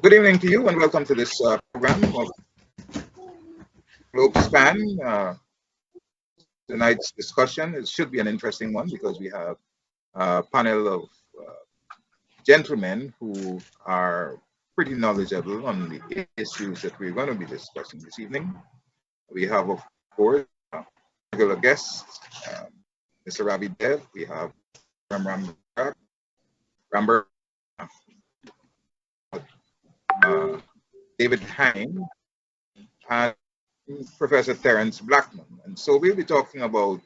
Good evening to you and welcome to this program of Globespan. Tonight's discussion, it should be an interesting one because we have a panel of gentlemen who are pretty knowledgeable on the issues that we're going to be discussing this evening. We have, of course, regular guests, Mr. Ravi Dev. We have Ramber, David Hine, and Professor Terence Blackman. And so we'll be talking about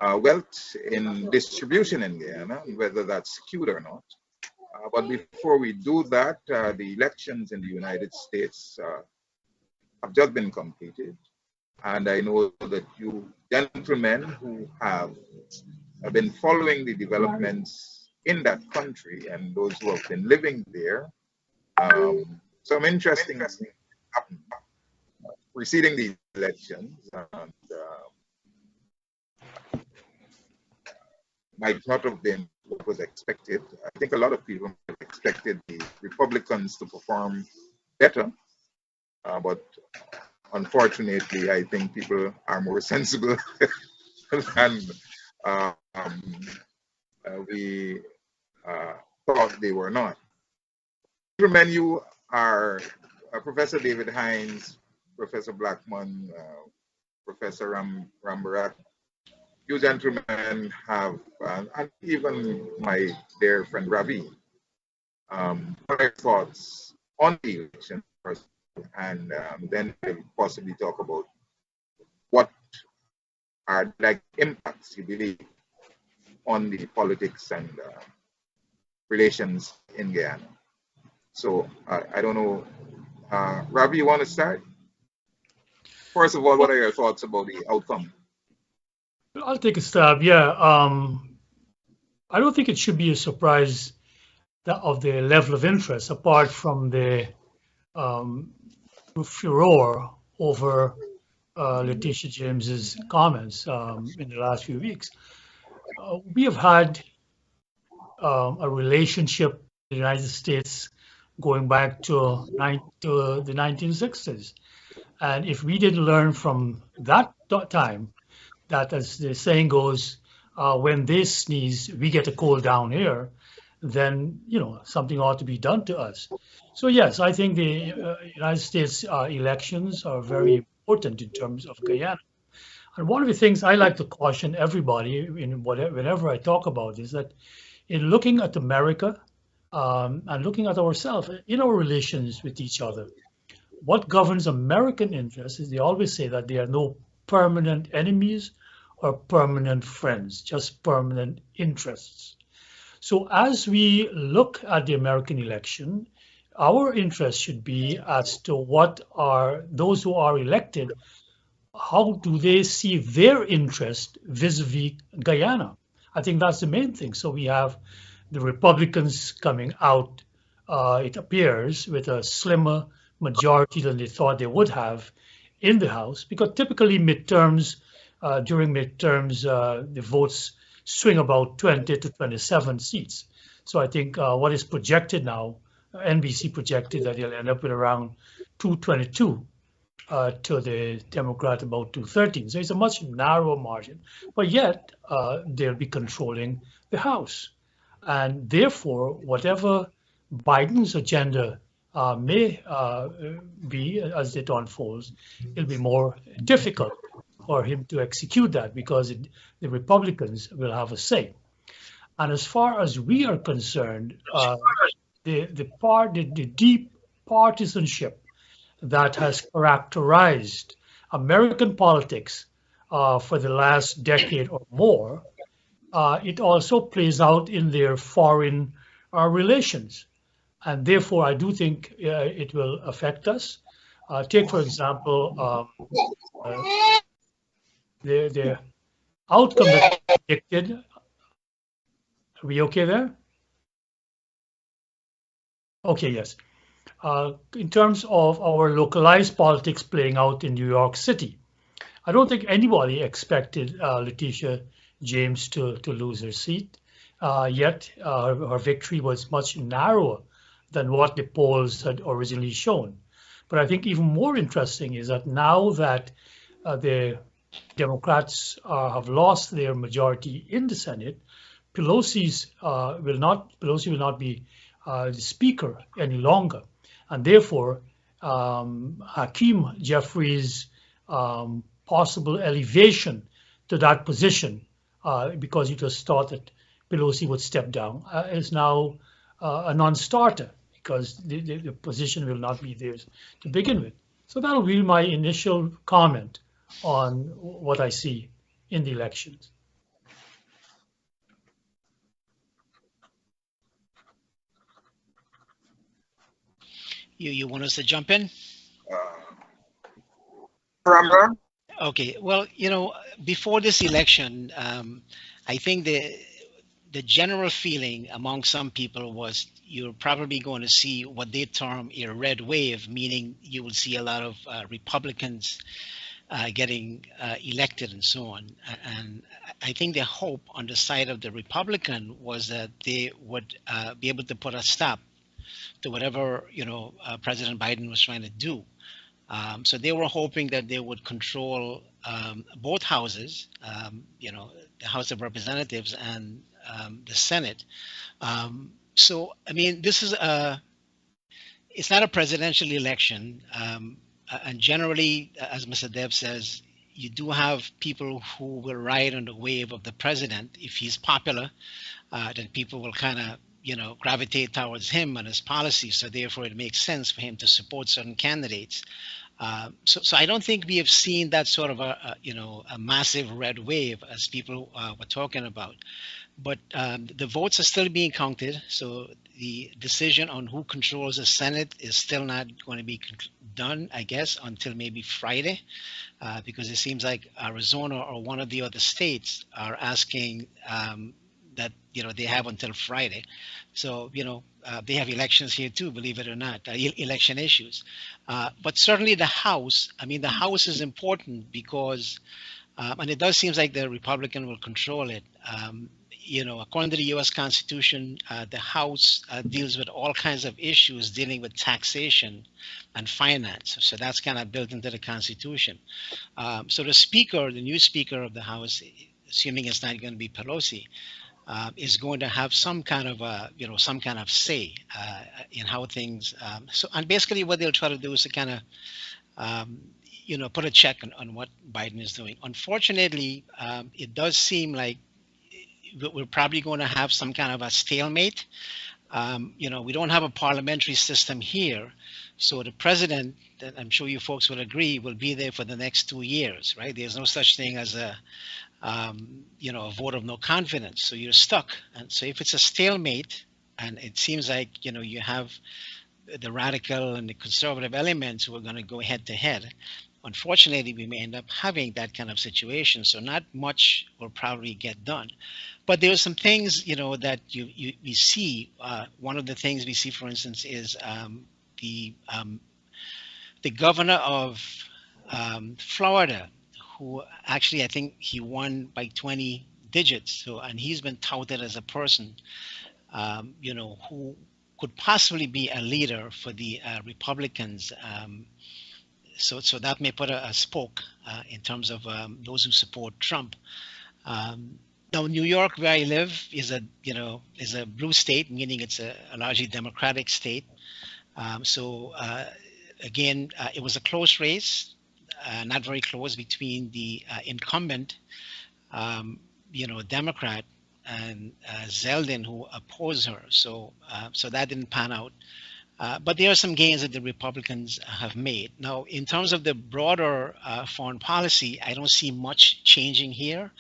wealth in distribution in Guyana, whether that's skewed or not. But before we do that, the elections in the United States have just been completed. And I know that you gentlemen who have been following the developments in that country and those who have been living there, some interesting things happened preceding the elections, and might not have been what was expected. I think a lot of people expected the Republicans to perform better, but unfortunately, I think people are more sensible than we thought they were not. Gentlemen, you are Professor David Hines, Professor Blackman, Professor Rambarak. You gentlemen have, and even my dear friend Ravi, what are your thoughts on the election first, and then we'll possibly talk about what are like impacts you believe on the politics and relations in Guyana. So I don't know, Ravi, you want to start? First of all, what are your thoughts about the outcome? I'll take a stab. Yeah, I don't think it should be a surprise of the level of interest, apart from the furor over Letitia James's comments in the last few weeks. We have had a relationship with the United States going back to the 1960s. And if we didn't learn from that time, that as the saying goes, when they sneeze, we get a cold down here, then, something ought to be done to us. So yes, I think the United States elections are very important in terms of Guyana. And one of the things I like to caution everybody whenever I talk about is that in looking at America and looking at ourselves in our relations with each other, what governs American interests is they always say that there are no permanent enemies or permanent friends, just permanent interests. So as we look at the American election, our interest should be as to what are those who are elected, how do they see their interest vis-a-vis Guyana? I think that's the main thing. So we have the Republicans coming out, it appears, with a slimmer majority than they thought they would have in the House, because typically during midterms, the votes swing about 20 to 27 seats. So I think what is projected now, NBC projected that they'll end up with around 222 to the Democrat, about 213. So it's a much narrower margin, but yet they'll be controlling the House. And therefore, whatever Biden's agenda may be as it unfolds, it'll be more difficult for him to execute that because the Republicans will have a say. And as far as we are concerned, the deep partisanship that has characterized American politics for the last decade or more, it also plays out in their foreign relations. And therefore, I do think it will affect us. Take, for example, the outcome that predicted. Are we okay there? Okay, yes. In terms of our localized politics playing out in New York City, I don't think anybody expected Letitia James to lose her seat. Yet her victory was much narrower than what the polls had originally shown. But I think even more interesting is that now that the Democrats have lost their majority in the Senate, Pelosi will not be the speaker any longer, and therefore Hakeem Jeffries' possible elevation to that position, because it was thought that Pelosi would step down, is now a non-starter because the position will not be theirs to begin with. So that'll be my initial comment on what I see in the elections. You want us to jump in? Ramra? Okay. Well, before this election, I think the general feeling among some people was you're probably going to see what they term a red wave, meaning you will see a lot of Republicans getting elected and so on. And I think the hope on the side of the Republican was that they would be able to put a stop to whatever President Biden was trying to do. So they were hoping that they would control both houses, the House of Representatives and the Senate. So I mean, it's not a presidential election, and generally, as Mr. Dev says, you do have people who will ride on the wave of the president. If he's popular, then people will kind of gravitate towards him and his policies. So therefore, it makes sense for him to support certain candidates. So I don't think we have seen that sort of a massive red wave as people were talking about. But the votes are still being counted. So the decision on who controls the Senate is still not going to be done, I guess, until maybe Friday, because it seems like Arizona or one of the other states are asking that they have until Friday. So they have elections here too, believe it or not, election issues. But certainly the House. I mean, the House is important because, and it does seem like the Republican will control it. According to the U.S. Constitution, the House deals with all kinds of issues dealing with taxation and finance. So that's kind of built into the Constitution. So the new Speaker of the House, assuming it's not going to be Pelosi, is going to have some kind of say in how things. And basically, what they'll try to do is to kind of, put a check on what Biden is doing. Unfortunately, it does seem like we're probably going to have some kind of a stalemate. We don't have a parliamentary system here, so the president, and I'm sure you folks will agree, will be there for the next 2 years, right? There's no such thing as a vote of no confidence. So you're stuck. And so if it's a stalemate, and it seems like, you have the radical and the conservative elements who are going to go head to head, unfortunately, we may end up having that kind of situation. So not much will probably get done. But there are some things, that we see. One of the things we see, for instance, is the governor of Florida, who actually, I think he won by 20 digits. So, and he's been touted as a person, who could possibly be a leader for the Republicans. So that may put a spoke in terms of those who support Trump. Now, New York, where I live, is a blue state, meaning it's a largely Democratic state. Again, it was a close race. Not very close between the incumbent, Democrat, and Zeldin, who opposed her. So that didn't pan out. But there are some gains that the Republicans have made. Now, in terms of the broader foreign policy, I don't see much changing here.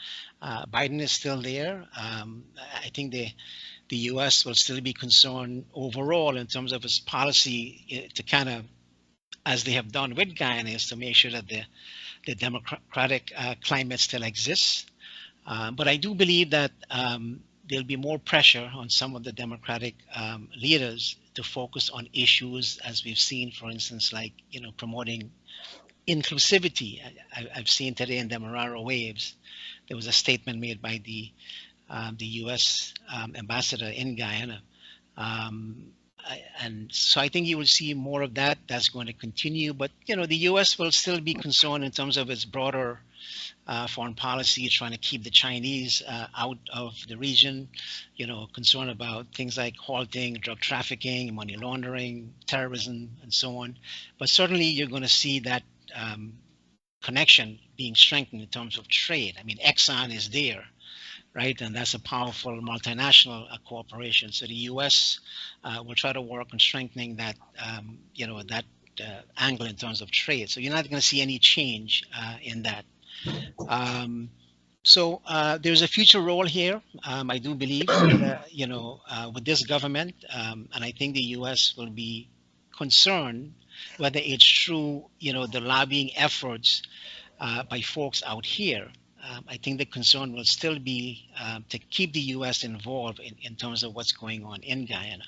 Biden is still there. I think the U.S. will still be concerned overall in terms of its policy to kind of, as they have done with Guyana, is to make sure that the democratic climate still exists. But I do believe that there'll be more pressure on some of the Democratic leaders to focus on issues, as we've seen, for instance, like promoting inclusivity. I've seen today in the Demerara Waves, there was a statement made by the U.S. ambassador in Guyana, And so I think you will see more of that. That's going to continue. But the U.S. will still be concerned in terms of its broader foreign policy, trying to keep the Chinese out of the region. Concerned about things like halting drug trafficking, money laundering, terrorism, and so on. But certainly, you're going to see that connection being strengthened in terms of trade. I mean, Exxon is there, right? And that's a powerful multinational corporation. So the U.S. Will try to work on strengthening that, that angle in terms of trade. So you're not going to see any change in that. So there's a future role here. I do believe, with this government, and I think the U.S. will be concerned whether it's through, the lobbying efforts by folks out here. I think the concern will still be to keep the U.S. involved in terms of what's going on in Guyana.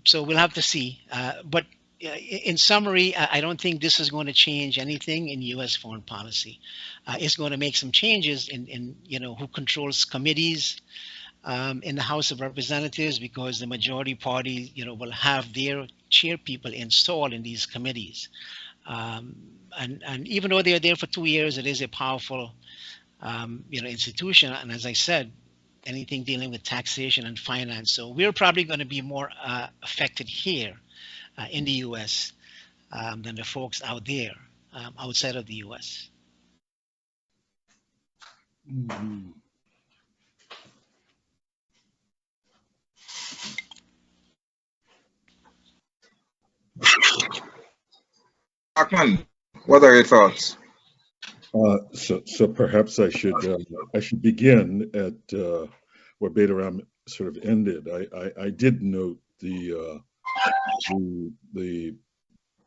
So we'll have to see. But in summary, I don't think this is going to change anything in U.S. foreign policy. It's going to make some changes in who controls committees in the House of Representatives, because the majority party, will have their chair people installed in these committees. And even though they're there for 2 years, it is a powerful, institution. And as I said, anything dealing with taxation and finance. So we're probably going to be more affected here in the U.S. Than the folks out there outside of the U.S. Mhm. Blackman, what are your thoughts? So perhaps I should begin at where Betaram sort of ended. I did note the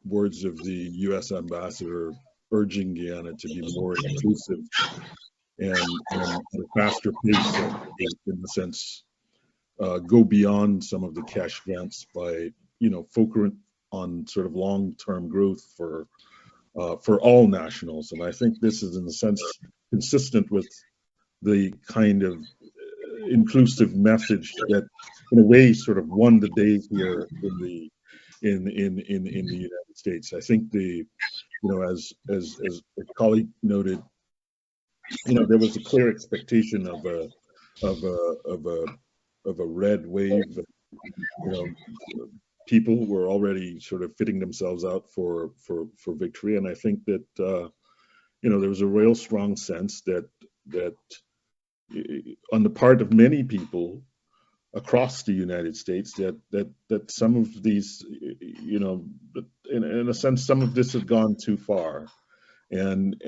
words of the U.S. ambassador urging Guyana to be more inclusive and at a faster pace, in the sense, go beyond some of the cash grants by focusing on sort of long-term growth for all nationals. And I think this is, in a sense, consistent with the kind of inclusive message that, in a way, sort of won the day here in the United States. I think as a colleague noted, there was a clear expectation of a red wave. People were already sort of fitting themselves out for victory, and I think that there was a real strong sense that on the part of many people across the United States that some of these, in a sense, some of this had gone too far, and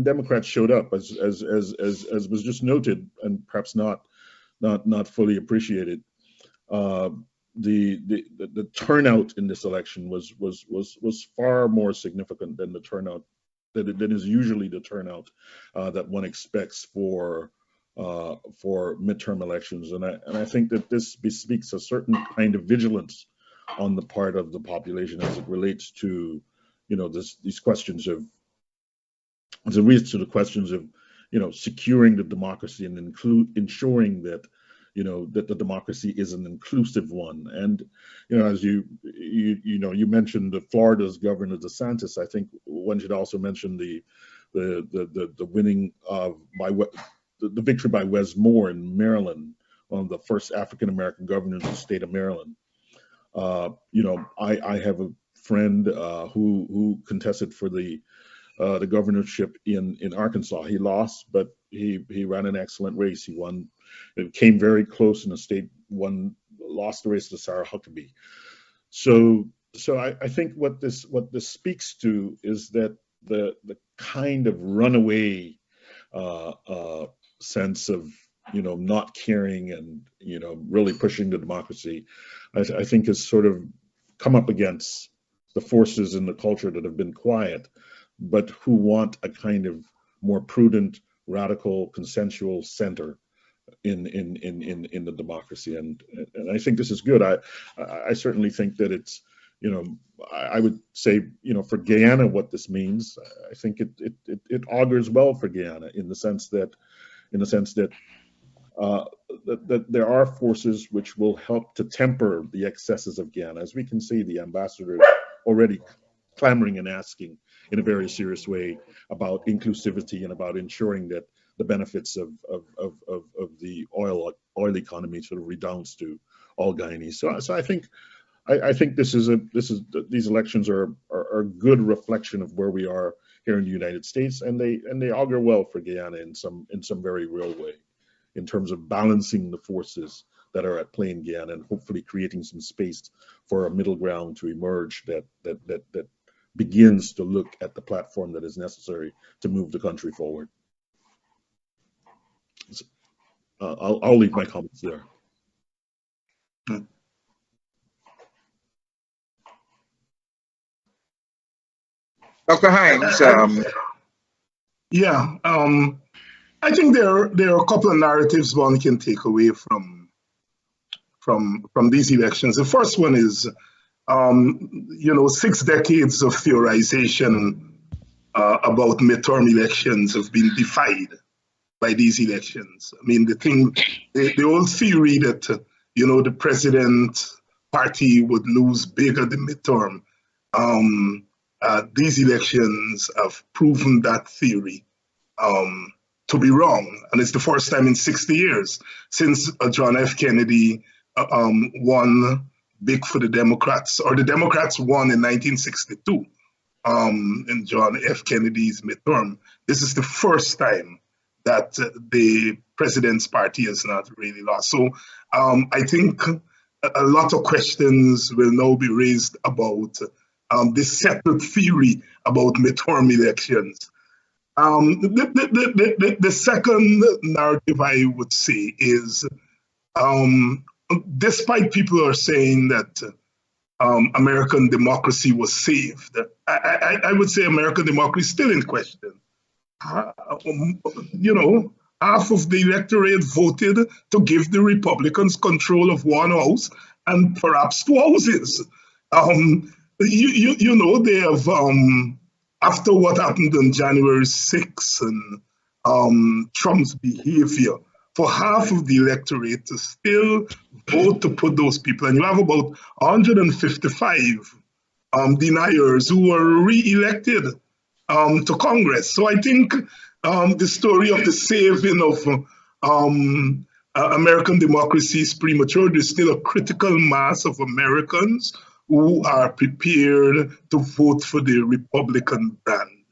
Democrats showed up, as was just noted, and perhaps not fully appreciated. The turnout in this election was far more significant than the turnout that is usually the turnout that one expects for midterm elections, and I think that this bespeaks a certain kind of vigilance on the part of the population as it relates to these questions of securing the democracy and ensuring that that the democracy is an inclusive one. And as you mentioned Florida's Governor DeSantis, I think one should also mention the winning of the victory by Wes Moore in Maryland, one of the first African American governors of the state of Maryland. I have a friend who contested for the governorship in Arkansas. He lost, but he ran an excellent race. He won. It came very close in the state. Lost the race to Sarah Huckabee. So I think what this speaks to is that the kind of runaway sense of not caring and really pushing the democracy, I think has sort of come up against the forces in the culture that have been quiet, but who want a kind of more prudent, radical, consensual center in the democracy, and I think this is good. I certainly think that it's I would say for Guyana, what this means, I think it augurs well for Guyana in the sense that uh, that there are forces which will help to temper the excesses of Guyana. As we can see, the ambassador already clamoring and asking in a very serious way about inclusivity and about ensuring that the benefits of the oil economy sort of redounds to all Guyanese. So I think these elections are a good reflection of where we are here in the United States, and they augur well for Guyana in some very real way, in terms of balancing the forces that are at play in Guyana and hopefully creating some space for a middle ground to emerge that begins to look at the platform that is necessary to move the country forward. I'll leave my comments there. Dr. Hines, Yeah, I think there are a couple of narratives one can take away from these elections. The first one is, 6 decades of theorization about midterm elections have been defied by these elections. I mean, the old theory that the president party would lose big at the midterm. These elections have proven that theory to be wrong, and it's the first time in 60 years since John F. Kennedy won big for the Democrats, or the Democrats won in 1962 in John F. Kennedy's midterm. This is the first time that the president's party has not really lost. So I think a lot of questions will now be raised about this settled theory about midterm elections. The second narrative I would say is, despite people are saying that American democracy was saved, I would say American democracy is still in question. Half of the electorate voted to give the Republicans control of one house and perhaps 2 houses. They have, after what happened on January 6th and Trump's behavior, for half of the electorate to still vote to put those people, and you have about 155 deniers who were re-elected to Congress. So I think the story of the saving of American democracy is premature. There's still a critical mass of Americans who are prepared to vote for the Republican brand.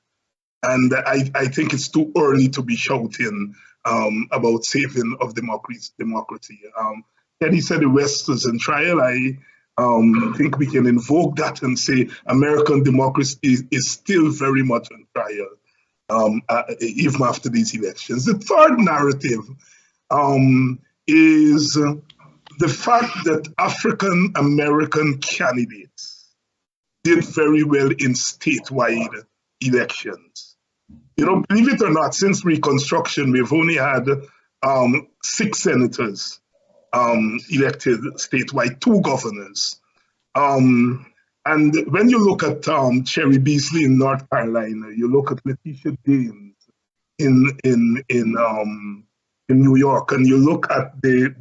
And I think it's too early to be shouting about saving of democracy. Kenny said the West is in trial. I think we can invoke that and say American democracy is still very much on trial, even after these elections. The third narrative is the fact that African American candidates did very well in statewide elections. Believe it or not, since Reconstruction, we've only had 6 senators elected statewide, 2 governors. And when you look at Cherry Beasley in North Carolina, you look at Letitia James in New York, and you look at the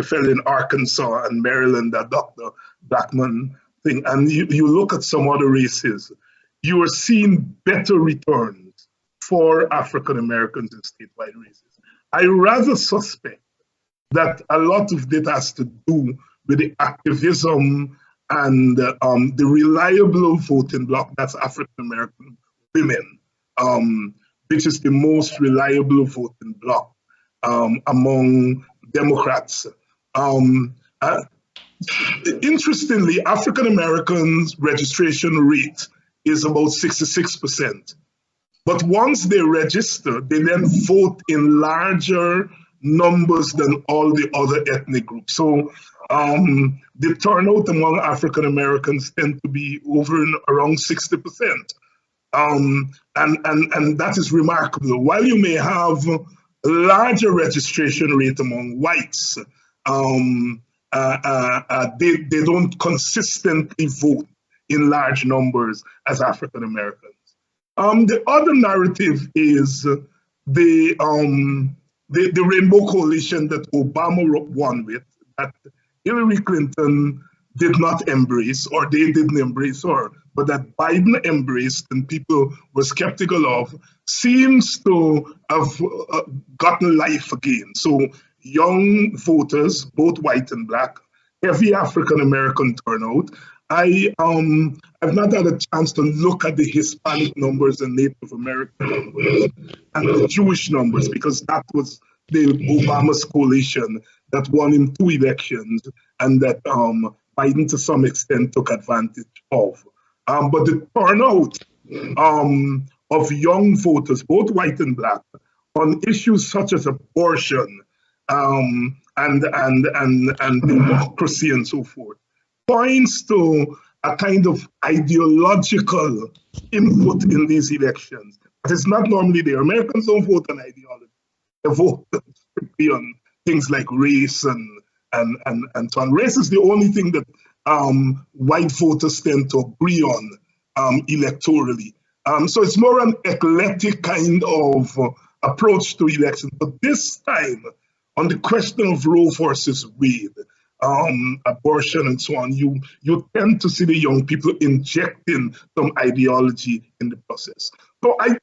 fellow in Arkansas and Maryland, that Dr. Blackman thing, and you look at some other races, you are seeing better returns for African Americans in statewide races. I rather suspect that a lot of it has to do with the activism and the reliable voting bloc, that's African American women, which is the most reliable voting bloc among Democrats. Interestingly, African Americans' registration rate is about 66%. But once they register, they then vote in larger numbers than all the other ethnic groups. So the turnout among African Americans tend to be around 60%. And that is remarkable. While you may have a larger registration rate among whites, they don't consistently vote in large numbers as African Americans. The other narrative is the the Rainbow Coalition that Obama won with, that Hillary Clinton did not embrace, or they didn't embrace her, but that Biden embraced and people were skeptical of, seems to have gotten life again. So young voters, both white and black, heavy African American turnout. I've not had a chance to look at the Hispanic numbers and Native American numbers and the Jewish numbers, because that was the Obama's coalition that won in 2 elections and that Biden to some extent took advantage of. But the turnout of young voters, both white and black, on issues such as abortion and democracy and so forth, points to a kind of ideological input in these elections. But it's not normally there. Americans don't vote on ideology. They vote strictly on things like race and so on. Race is the only thing that white voters tend to agree on electorally. So it's more an eclectic kind of approach to elections. But this time, on the question of Roe versus Wade, abortion and so on, you tend to see the young people injecting some ideology in the process. So I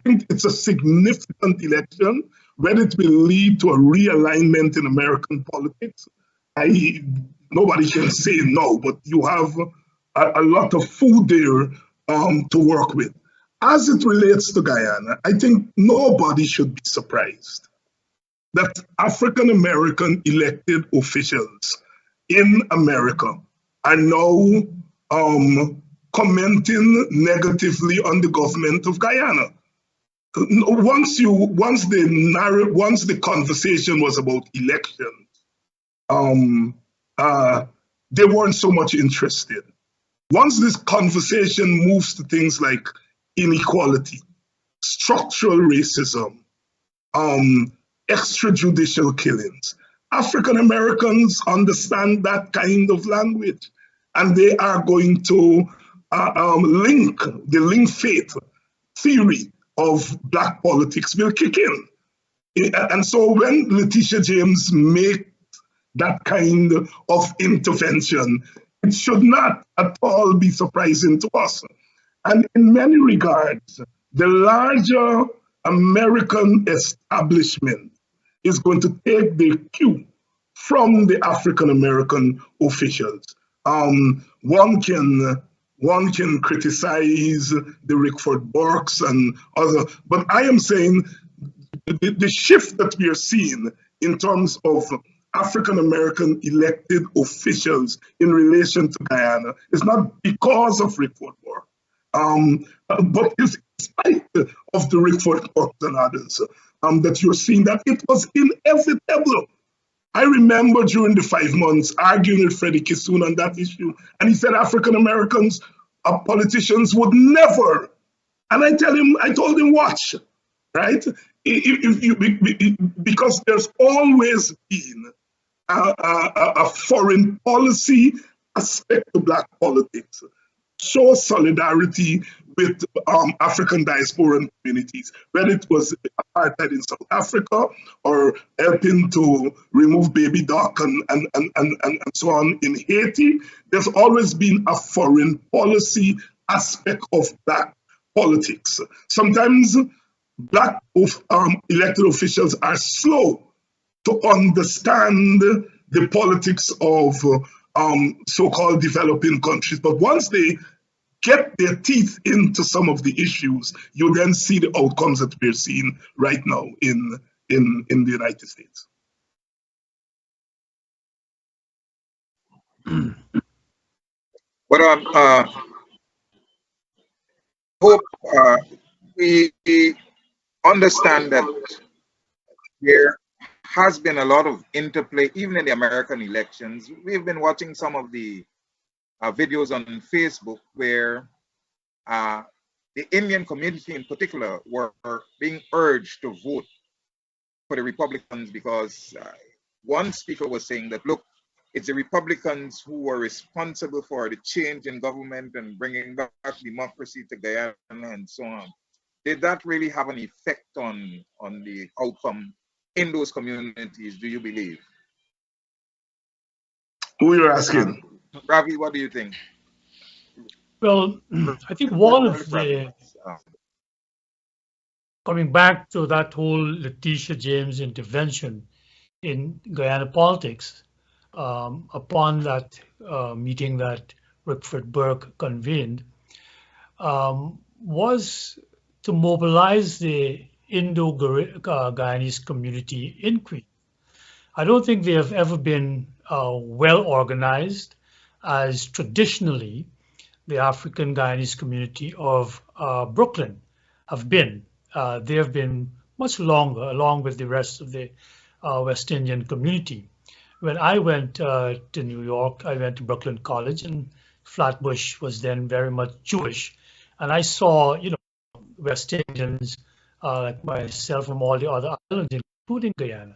think it's a significant election. Whether it will lead to a realignment in American politics, nobody can say no, but you have a lot of food there to work with. As it relates to Guyana, I think nobody should be surprised that African American elected officials in America are now commenting negatively on the government of Guyana. Once the conversation was about elections, they weren't so much interested. Once this conversation moves to things like inequality, structural racism, extrajudicial killings, African Americans understand that kind of language, and they are going to link faith theory of black politics will kick in. And so when Letitia James makes that kind of intervention, it should not at all be surprising to us. And in many regards, the larger American establishment is going to take the cue from the African American officials. One can criticize the Rickford Burks and other, but I am saying the shift that we are seeing in terms of African American elected officials in relation to Guyana is not because of Rickford Burke, but it's in spite of the Rickford Burks and others that you're seeing that it was inevitable. I remember during the 5 months arguing with Freddie Kissoon on that issue, and he said African Americans, politicians would never. And I told him, watch, right? Because there's always been a foreign policy aspect to black politics. Show solidarity with African diasporan communities, whether it was apartheid in South Africa or helping to remove baby doc and so on in Haiti. There's always been a foreign policy aspect of black politics. Sometimes black elected officials are slow to understand the politics of so-called developing countries, but once they get their teeth into some of the issues, you then see the outcomes that we're seeing right now in the United States. But hope we understand that there has been a lot of interplay, even in the American elections. We've been watching some of the videos on Facebook where the Indian community in particular were being urged to vote for the Republicans because one speaker was saying that, look, it's the Republicans who are responsible for the change in government and bringing back democracy to Guyana and so on. Did that really have an effect on the outcome in those communities, do you believe? Who you're asking? Ravi, what do you think? Well, I think one of Ravi. the, coming back to that whole Letitia James intervention in Guyana politics, upon that meeting that Rickford Burke convened, was to mobilize the Indo-Guyanese community in Crete. I don't think they have ever been well organized as traditionally the African Guyanese community of Brooklyn have been. They have been much longer, along with the rest of the West Indian community. When I went to New York, I went to Brooklyn College, and Flatbush was then very much Jewish. And I saw, West Indians like myself from all the other islands, including Guyana.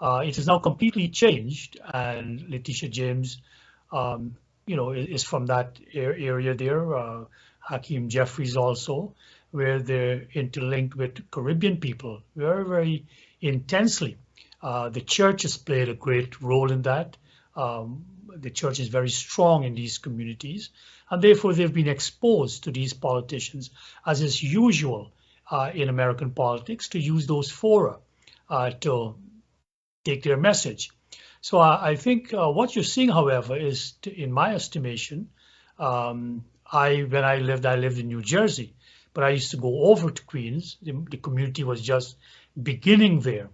It has now completely changed, and Letitia James, is from that area there. Hakeem Jeffries also, where they're interlinked with Caribbean people very, very intensely. The church has played a great role in that. The church is very strong in these communities, and therefore they've been exposed to these politicians, as is usual in American politics, to use those fora to take their message. So I think what you're seeing, however, is, in my estimation, when I lived in New Jersey, but I used to go over to Queens. The community was just beginning there.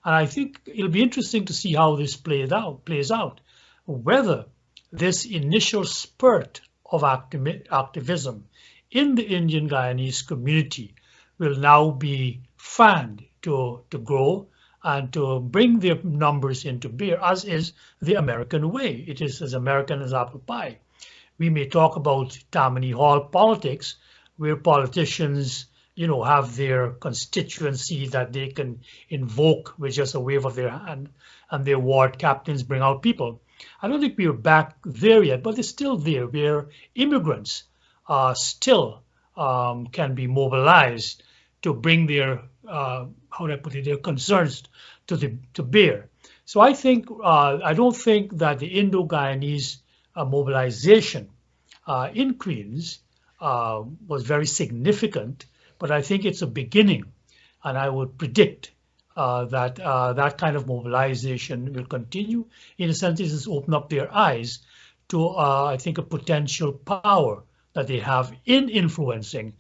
And I think it'll be interesting to see how this plays out, whether this initial spurt of activism in the Indian Guyanese community will now be fanned to grow and to bring their numbers into bear, as is the American way. It is as American as apple pie. We may talk about Tammany Hall politics, where politicians, have their constituency that they can invoke with just a wave of their hand, and their ward captains bring out people. I don't think we're back there yet, but it's still there, where immigrants still can be mobilized to bring their, how do I put it, their concerns to bear. So I don't think that the Indo-Guyanese mobilization in Queens was very significant, but I think it's a beginning, and I would predict that that kind of mobilization will continue. In a sense, it has opened up their eyes to, I think, a potential power that they have in influencing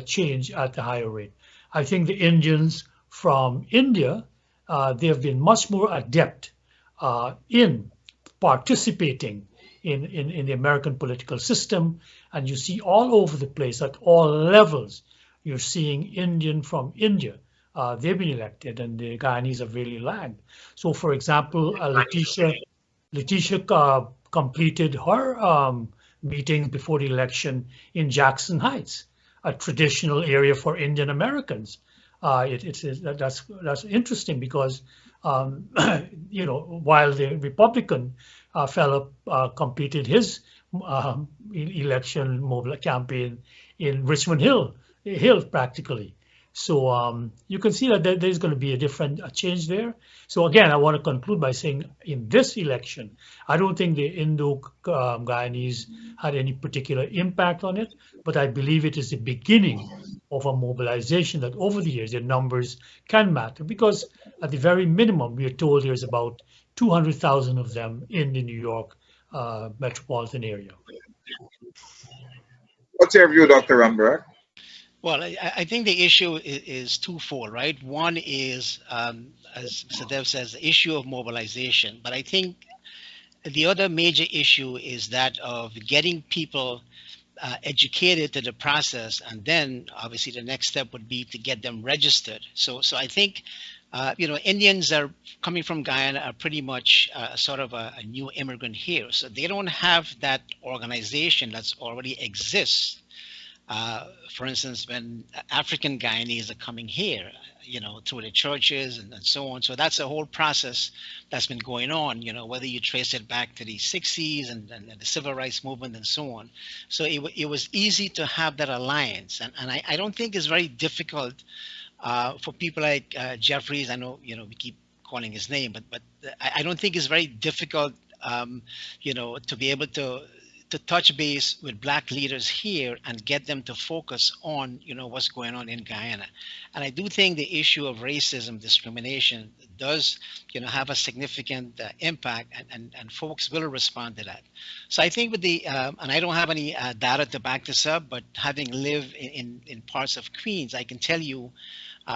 change at a higher rate. I think the Indians from India, they have been much more adept in participating in the American political system, and you see all over the place at all levels. You're seeing Indian from India. They've been elected, and the Guyanese have really lagged. So, for example, Letitia completed her meeting before the election in Jackson Heights, a traditional area for Indian Americans. That's interesting because while the Republican fellow completed his election mobile campaign in Richmond Hill practically. So you can see that there's going to be a change there. So again, I want to conclude by saying in this election, I don't think the Indo-Guyanese had any particular impact on it, but I believe it is the beginning of a mobilization that over the years, their numbers can matter, because at the very minimum, we are told there's about 200,000 of them in the New York metropolitan area. What's your view, Dr. Rambarak? Well, I think the issue is twofold, right? One is, as Sadev says, the issue of mobilization. But I think the other major issue is that of getting people educated to the process, and then obviously the next step would be to get them registered. So I think Indians are coming from Guyana are pretty much sort of a new immigrant here, so they don't have that organization that's already exists. For instance, when African Guyanese are coming here, through the churches and so on. So that's a whole process that's been going on, whether you trace it back to the 60s and the civil rights movement and so on. So it was easy to have that alliance. And I don't think it's very difficult for people like Jeffries. I know, we keep recalling his name, but I don't think it's very difficult, to be able to touch base with Black leaders here and get them to focus on, what's going on in Guyana. And I do think the issue of racism, discrimination does, have a significant impact, and folks will respond to that. So I think with the, and I don't have any data to back this up, but having lived in parts of Queens, I can tell you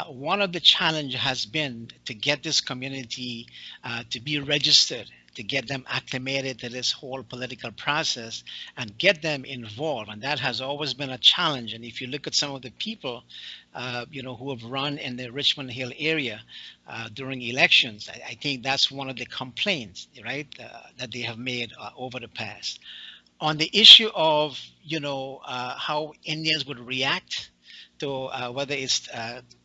one of the challenge has been to get this community to be registered, to get them acclimated to this whole political process and get them involved. And that has always been a challenge. And if you look at some of the people, who have run in the Richmond Hill area during elections, I think that's one of the complaints, right, that they have made over the past. On the issue of, how Indians would react to whether it's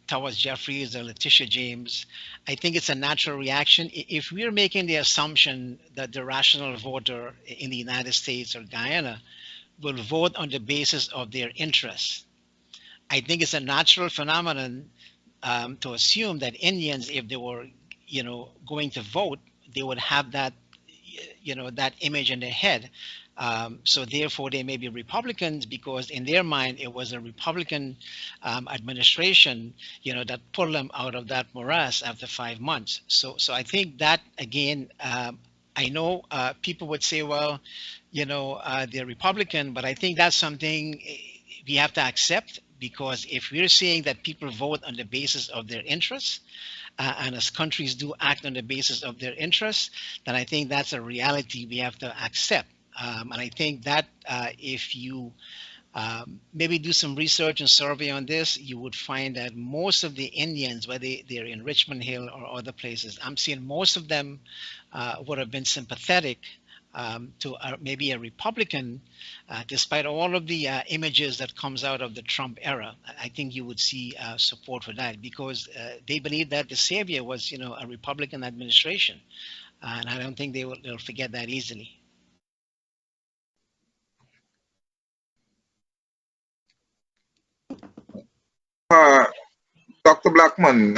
towards Jeffries or Letitia James, I think it's a natural reaction. If we're making the assumption that the rational voter in the United States or Guyana will vote on the basis of their interests, I think it's a natural phenomenon to assume that Indians, if they were, going to vote, they would have that, that image in their head. So therefore, they may be Republicans because in their mind, it was a Republican administration, that pulled them out of that morass after 5 months. So I think that, again, I know people would say, well, they're Republican, but I think that's something we have to accept, because if we're saying that people vote on the basis of their interests, and as countries do act on the basis of their interests, then I think that's a reality we have to accept. And I think that if you maybe do some research and survey on this, you would find that most of the Indians, whether they're in Richmond Hill or other places, I'm seeing most of them would have been sympathetic to maybe a Republican, despite all of the images that comes out of the Trump era. I think you would see support for that, because they believe that the savior was, a Republican administration, and I don't think they'll forget that easily. Uh, Dr. Blackman,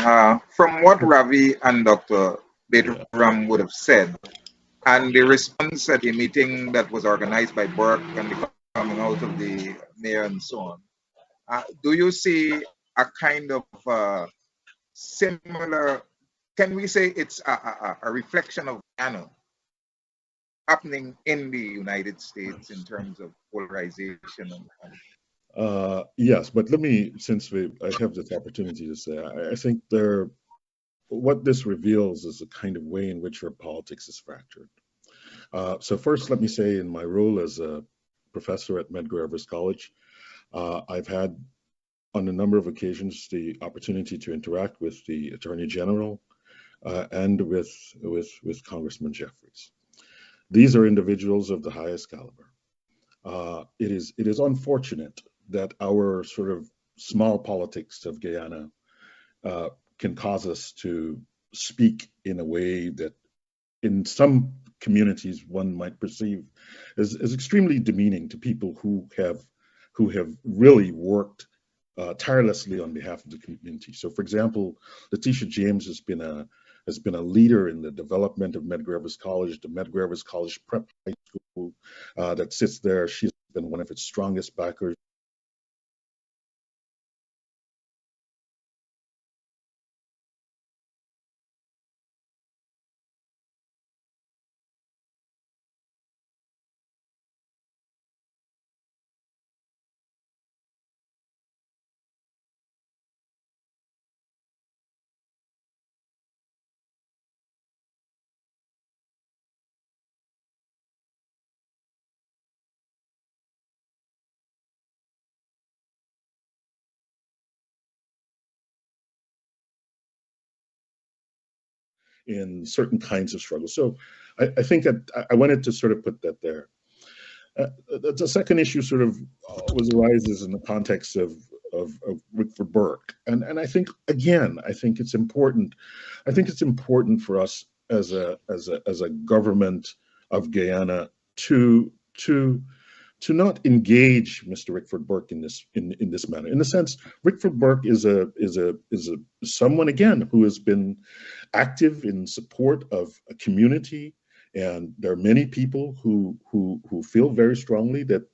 from what Ravi and Dr. Bedram would have said, and the response at the meeting that was organized by Burke and the coming out of the mayor and so on, do you see a kind of similar, can we say it's a reflection of Guyana happening in the United States in terms of polarization? Yes, but let me, since I have this opportunity to say, I think what this reveals is a kind of way in which our politics is fractured. So first, let me say, in my role as a professor at Medgar Evers College, I've had on a number of occasions the opportunity to interact with the Attorney General and with Congressman Jeffries. These are individuals of the highest caliber. It is unfortunate that our sort of small politics of Guyana can cause us to speak in a way that in some communities one might perceive as extremely demeaning to people who have really worked tirelessly on behalf of the community. So, for example, Letitia James has been a leader in the development of Medgar Evers College, the Medgar Evers College Prep High School that sits there. She's been one of its strongest backers. In certain kinds of struggles. So I think that I wanted to sort of put that there. The second issue sort of always arises in the context of Rickford Burke. And I think, again, I think it's important for us as a government of Guyana to not engage Mr. Rickford Burke in this manner. In a sense, Rickford Burke is someone, again, who has been active in support of a community, and there are many people who feel very strongly that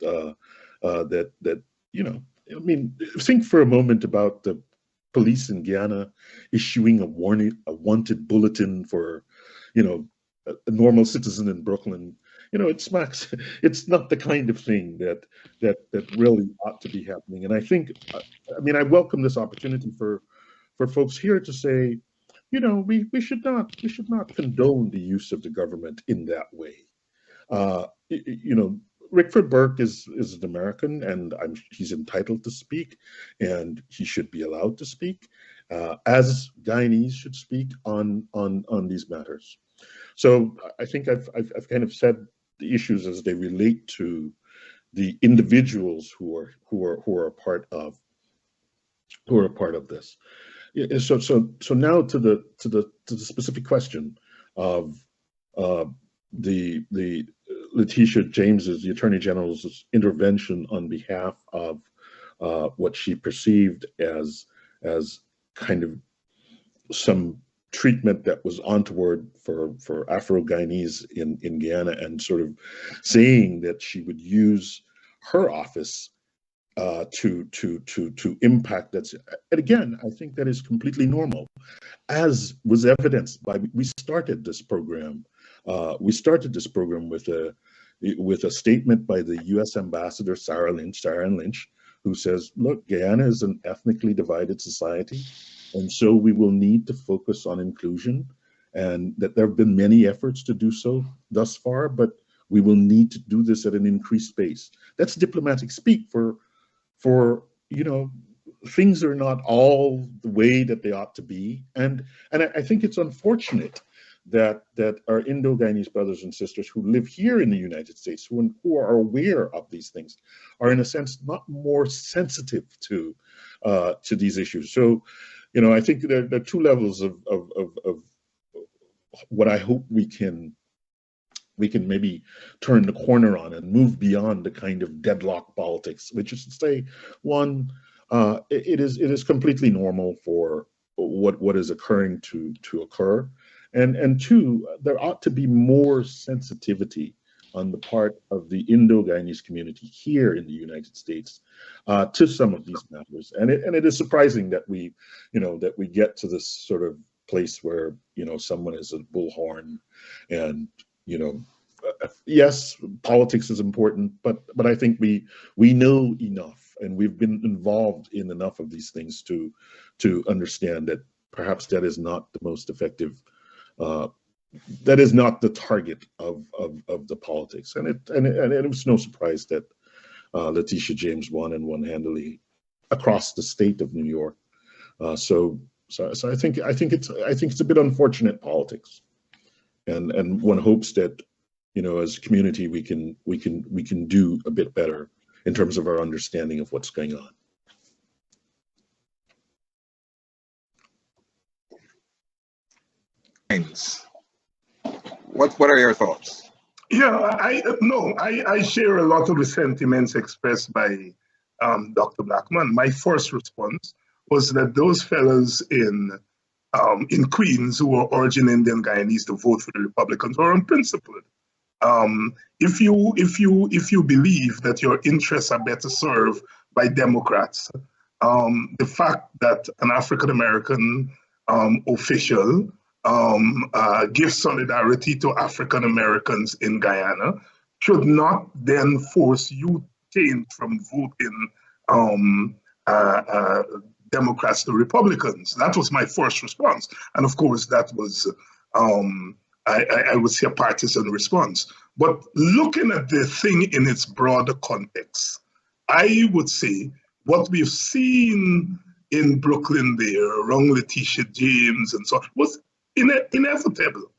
that you know, I mean, think for a moment about the police in Guyana issuing a wanted bulletin for, you know, a normal citizen in Brooklyn. You know, it smacks. It's not the kind of thing that really ought to be happening. And I think, I mean, I welcome this opportunity for folks here to say, you know, we should not condone the use of the government in that way. You know, Rickford Burke is an American, and he's entitled to speak, and he should be allowed to speak, as Guyanese should speak on these matters. So I think I've kind of said the issues as they relate to the individuals who are a part of this. So now to the specific question of the Letitia James's, the Attorney General's intervention on behalf of what she perceived as kind of some treatment that was untoward for Afro-Guyanese in Guyana, and sort of saying that she would use her office to impact that. And again, I think that is completely normal, as was evidenced by, we started this program with a statement by the U.S. Ambassador Sarah Lynch, who says, look, Guyana is an ethnically divided society, and so we will need to focus on inclusion, and that there have been many efforts to do so thus far, but we will need to do this at an increased pace. That's diplomatic speak for, you know, things are not all the way that they ought to be. And I think it's unfortunate that our Indo-Guyanese brothers and sisters who live here in the United States, who are aware of these things, are in a sense not more sensitive to these issues. So, you know, I think there are two levels of what I hope we can maybe turn the corner on and move beyond the kind of deadlock politics, which is to say, one, it is completely normal for what is occurring to occur, and two, there ought to be more sensitivity on the part of the Indo-Guyanese community here in the United States to some of these matters. And it is surprising that we get to this sort of place where, you know, someone is a bullhorn, and, you know, yes, politics is important, but I think we know enough, and we've been involved in enough of these things to understand that perhaps that is not the most effective. That is not the target of the politics, and it was no surprise that Letitia James won, and won handily across the state of New York. So I think it's a bit unfortunate politics, and one hopes that, you know, as a community we can do a bit better in terms of our understanding of what's going on. What are your thoughts? Yeah, I share a lot of the sentiments expressed by Dr. Blackman. My first response was that those fellows in Queens who were urging Indian Guyanese to vote for the Republicans were unprincipled. If you believe that your interests are better served by Democrats, the fact that an African American official gives solidarity to African Americans in Guyana should not then force you change from voting Democrats to Republicans. That was my first response, and of course that was I would say a partisan response. But looking at the thing in its broader context, I would say what we've seen in Brooklyn there around Letitia James and so on was inevitable.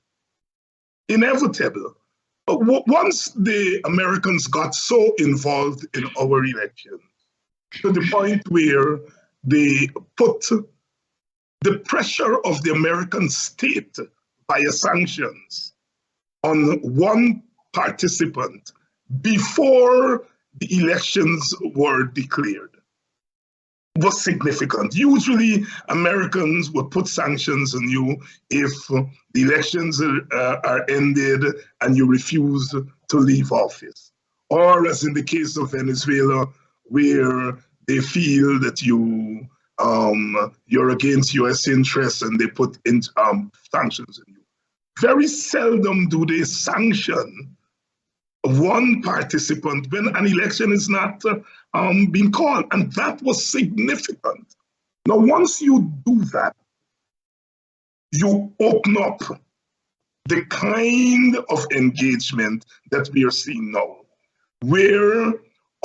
But once the Americans got so involved in our elections, to the point where they put the pressure of the American state via sanctions on one participant before the elections were declared was significant. Usually, Americans would put sanctions on you if the elections are ended and you refuse to leave office. Or, as in the case of Venezuela, where they feel that you're against U.S. interests and they put in, sanctions on you. Very seldom do they sanction one participant when an election is not being called, and that was significant. Now, once you do that, you open up the kind of engagement that we are seeing now, where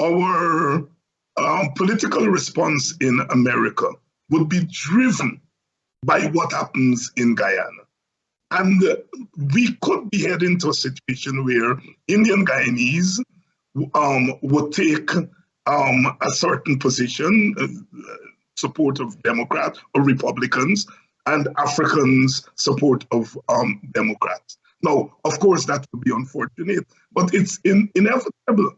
our political response in America would be driven by what happens in Guyana. And we could be heading to a situation where Indian Guyanese would take a certain position, support of Democrats or Republicans, and Africans support of Democrats. Now, of course, that would be unfortunate, but it's inevitable.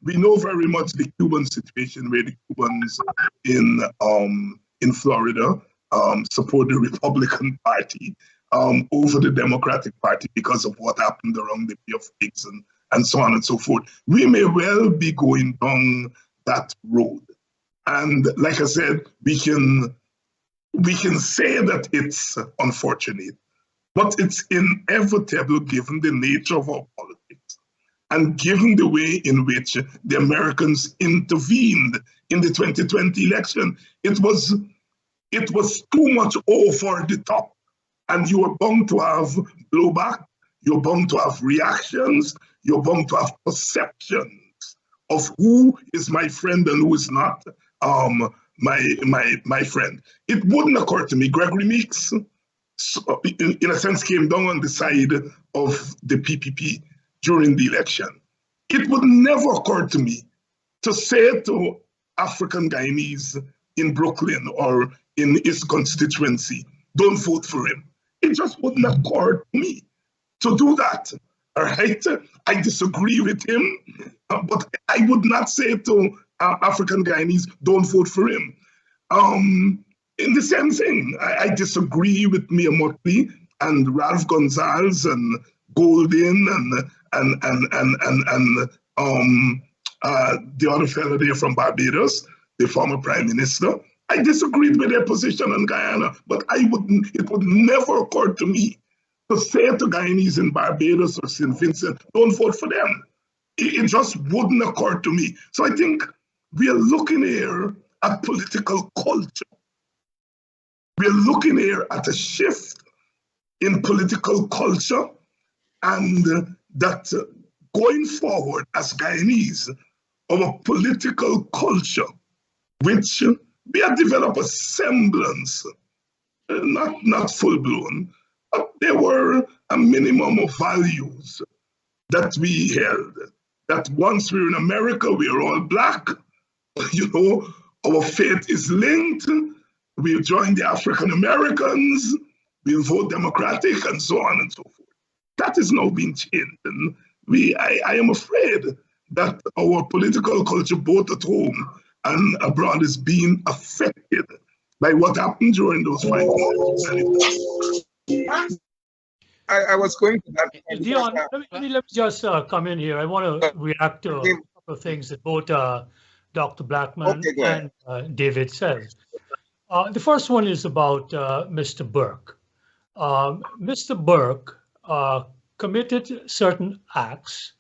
We know very much the Cuban situation, where the Cubans in Florida support the Republican Party over the Democratic Party because of what happened around the Bay of Pigs and so on and so forth. We may well be going down that road. And like I said, we can say that it's unfortunate, but it's inevitable given the nature of our politics and given the way in which the Americans intervened in the 2020 election. It was too much over the top. And you are bound to have blowback, you're bound to have reactions, you're bound to have perceptions of who is my friend and who is not my friend. It wouldn't occur to me. Gregory Meeks, in a sense, came down on the side of the PPP during the election. It would never occur to me to say to African Guyanese in Brooklyn or in his constituency, don't vote for him. It just wouldn't occur to me to do that. All right, I disagree with him, but I would not say to African Guyanese, don't vote for him. In the same thing, I disagree with Mia Mottley and Ralph Gonzalez and Golden and the other fellow there from Barbados, the former prime minister. I disagreed with their position on Guyana, but it would never occur to me to say to Guyanese in Barbados or St. Vincent, don't vote for them. It just wouldn't occur to me. So I think we are looking here at political culture. We are looking here at a shift in political culture, and that going forward as Guyanese, our political culture, which we have developed a semblance, not full-blown, but there were a minimum of values that we held. That once we're in America, we're all Black. You know, our fate is linked. We'll join the African Americans. We'll vote Democratic, and so on and so forth. That is now being changed, and I am afraid that our political culture, both at home and abroad, is being affected by what happened during those 5 years. I was going to that. Dion, let me just come in here. I want to react to a couple of things that both Dr. Blackman and David said. The first one is about Mr. Burke. Mr. Burke committed certain acts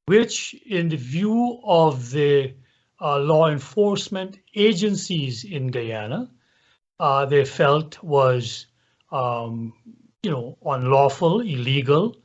which, in the view of the law enforcement agencies in Guyana, they felt was unlawful, illegal,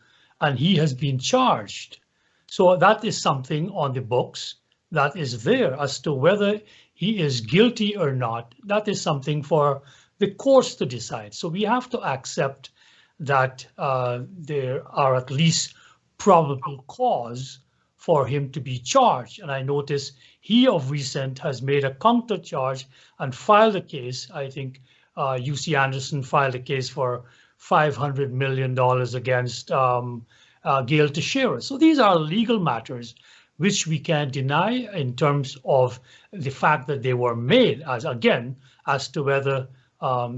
and he has been charged. So that is something on the books that is there. As to whether he is guilty or not, that is something for the courts to decide. So we have to accept that there are at least probable cause for him to be charged. And I notice he of recent has made a counter charge and filed a case. I think UC Anderson filed a case for $500 million against Gail Teixeira. So these are legal matters which we can't deny in terms of the fact that they were made, as to whether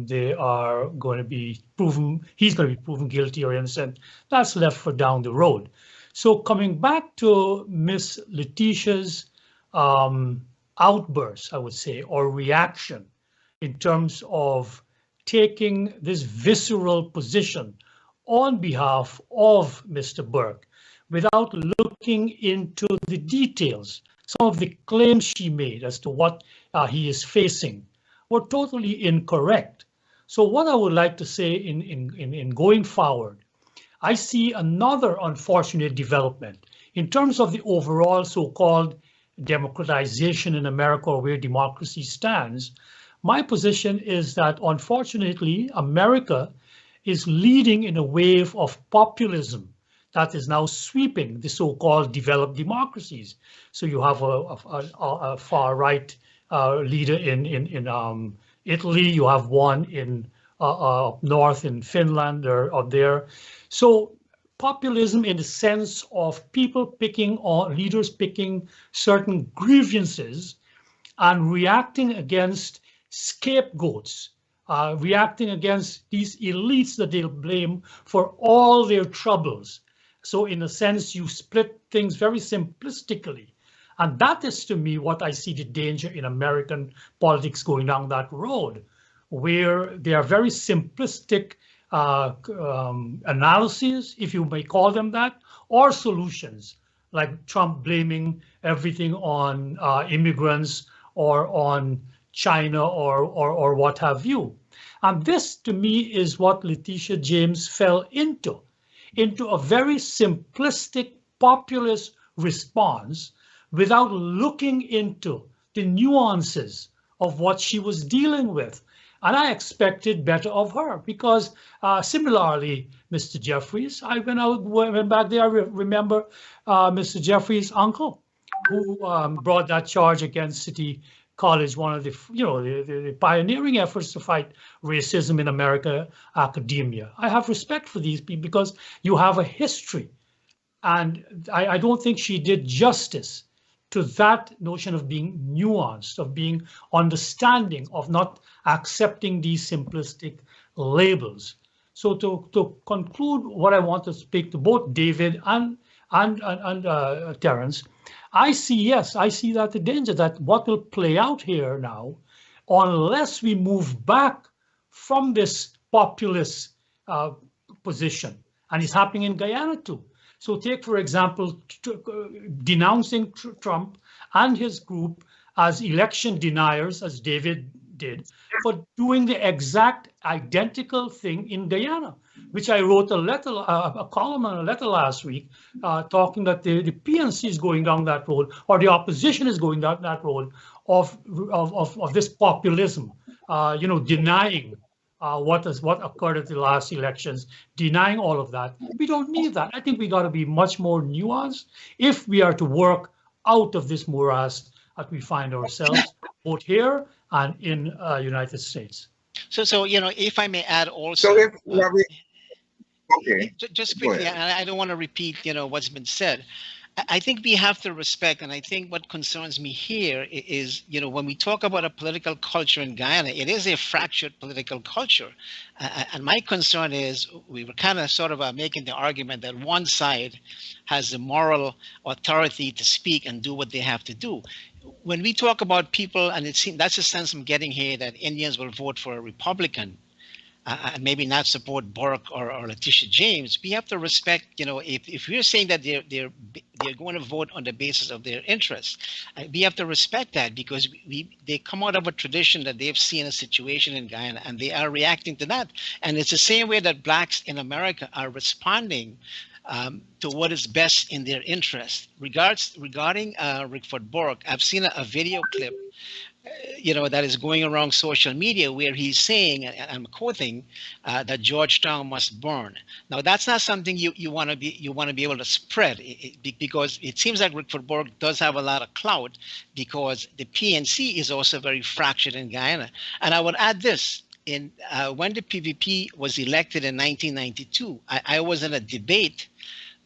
they are going to be proven, he's going to be proven guilty or innocent. That's left for down the road. So coming back to Miss Letitia's outburst, I would say, or reaction in terms of taking this visceral position on behalf of Mr. Burke without looking into the details. Some of the claims she made as to what he is facing were totally incorrect. So what I would like to say in going forward, I see another unfortunate development in terms of the overall so-called democratization in America, or where democracy stands. My position is that, unfortunately, America is leading in a wave of populism that is now sweeping the so-called developed democracies. So you have a far-right leader in Italy. You have one in up north in Finland or up there. So populism, in the sense of people picking or leaders picking certain grievances and reacting against scapegoats, reacting against these elites that they'll blame for all their troubles. So in a sense, you split things very simplistically. And that is, to me, what I see the danger in American politics, going down that road, where they are very simplistic analyses, if you may call them that, or solutions, like Trump blaming everything on immigrants or on China or what have you. And this, to me, is what Letitia James fell into a very simplistic populist response without looking into the nuances of what she was dealing with. And I expected better of her, because similarly, Mr. Jeffries, went back there, I remember Mr. Jeffries' uncle, who brought that charge against City College, one of the, the pioneering efforts to fight racism in America academia. I have respect for these people because you have a history. And I don't think she did justice to that notion of being nuanced, of being understanding, of not accepting these simplistic labels. So to conclude, what I want to speak to both David and Terence, I see that the danger, that what will play out here now, unless we move back from this populist position, and it's happening in Guyana too. So take, for example, denouncing Trump and his group as election deniers, as David did, for doing the exact identical thing in Guyana, which I wrote a column and a letter last week, talking that the PNC is going down that road, or the opposition is going down that road of this populism, denying what occurred at the last elections, denying all of that. We don't need that. I think we got to be much more nuanced if we are to work out of this morass that we find ourselves, both here and in United States. So if I may add also. So if okay. Just quickly, and I don't want to repeat, what's been said. I think we have to respect, and I think what concerns me here is, when we talk about a political culture in Guyana, it is a fractured political culture. And my concern is, we were kind of sort of making the argument that one side has the moral authority to speak and do what they have to do. When we talk about people, and it seems that's the sense I'm getting here, that Indians will vote for a Republican, and maybe not support Burke or Letitia James, we have to respect, if we're saying that they're going to vote on the basis of their interests, we have to respect that, because they come out of a tradition that they've seen a situation in Guyana and they are reacting to that. And it's the same way that blacks in America are responding to what is best in their interest. Regarding Rickford Burke, I've seen a video clip that is going around social media where he's saying, and I'm quoting, that Georgetown must burn. Now, that's not something you want to be able to spread, because it seems like Rickford Burke does have a lot of clout, because the PNC is also very fractured in Guyana. And I would add this. When the PVP was elected in 1992, I was in a debate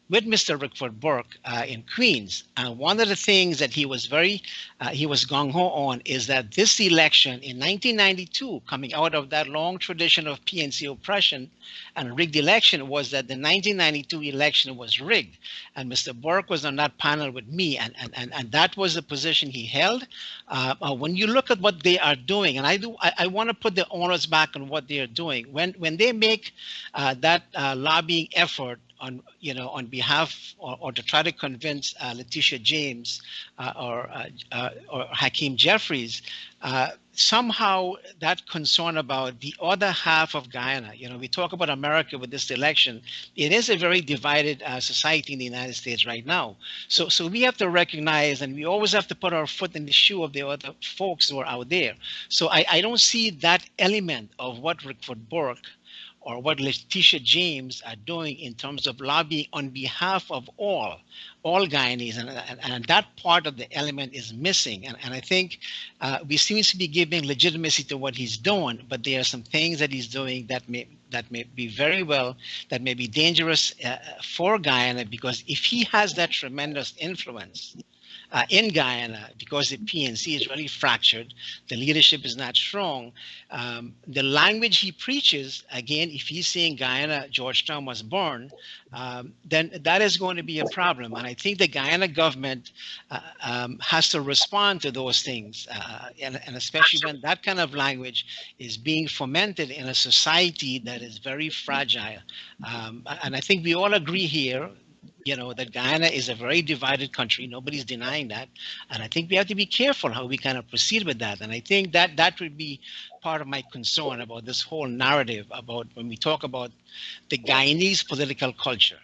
with Mr. Rickford Burke in Queens. And one of the things that he was gung-ho on is that this election in 1992, coming out of that long tradition of PNC oppression and rigged election, was that the 1992 election was rigged. And Mr. Burke was on that panel with me, and that was the position he held. When you look at what they are doing, and I want to put the onus back on what they are doing. When they make that lobbying effort on behalf or to try to convince Letitia James or Hakeem Jeffries, somehow that concern about the other half of Guyana. We talk about America with this election. It is a very divided society in the United States right now. So we have to recognize, and we always have to put our foot in the shoe of the other folks who are out there. So I don't see that element of what Rickford Burke or what Letitia James are doing in terms of lobbying on behalf of all Guyanese, and that part of the element is missing. And I think we seem to be giving legitimacy to what he's doing, but there are some things that he's doing that may be that may be dangerous for Guyana, because if he has that tremendous influence in Guyana, because the PNC is really fractured, the leadership is not strong. The language he preaches, again, if he's saying Guyana, Georgetown was born, then that is going to be a problem. And I think the Guyana government has to respond to those things, and especially when that kind of language is being fomented in a society that is very fragile. And I think we all agree here, that Guyana is a very divided country. Nobody's denying that. And I think we have to be careful how we kind of proceed with that. And I think that would be part of my concern about this whole narrative about when we talk about the Guyanese political culture.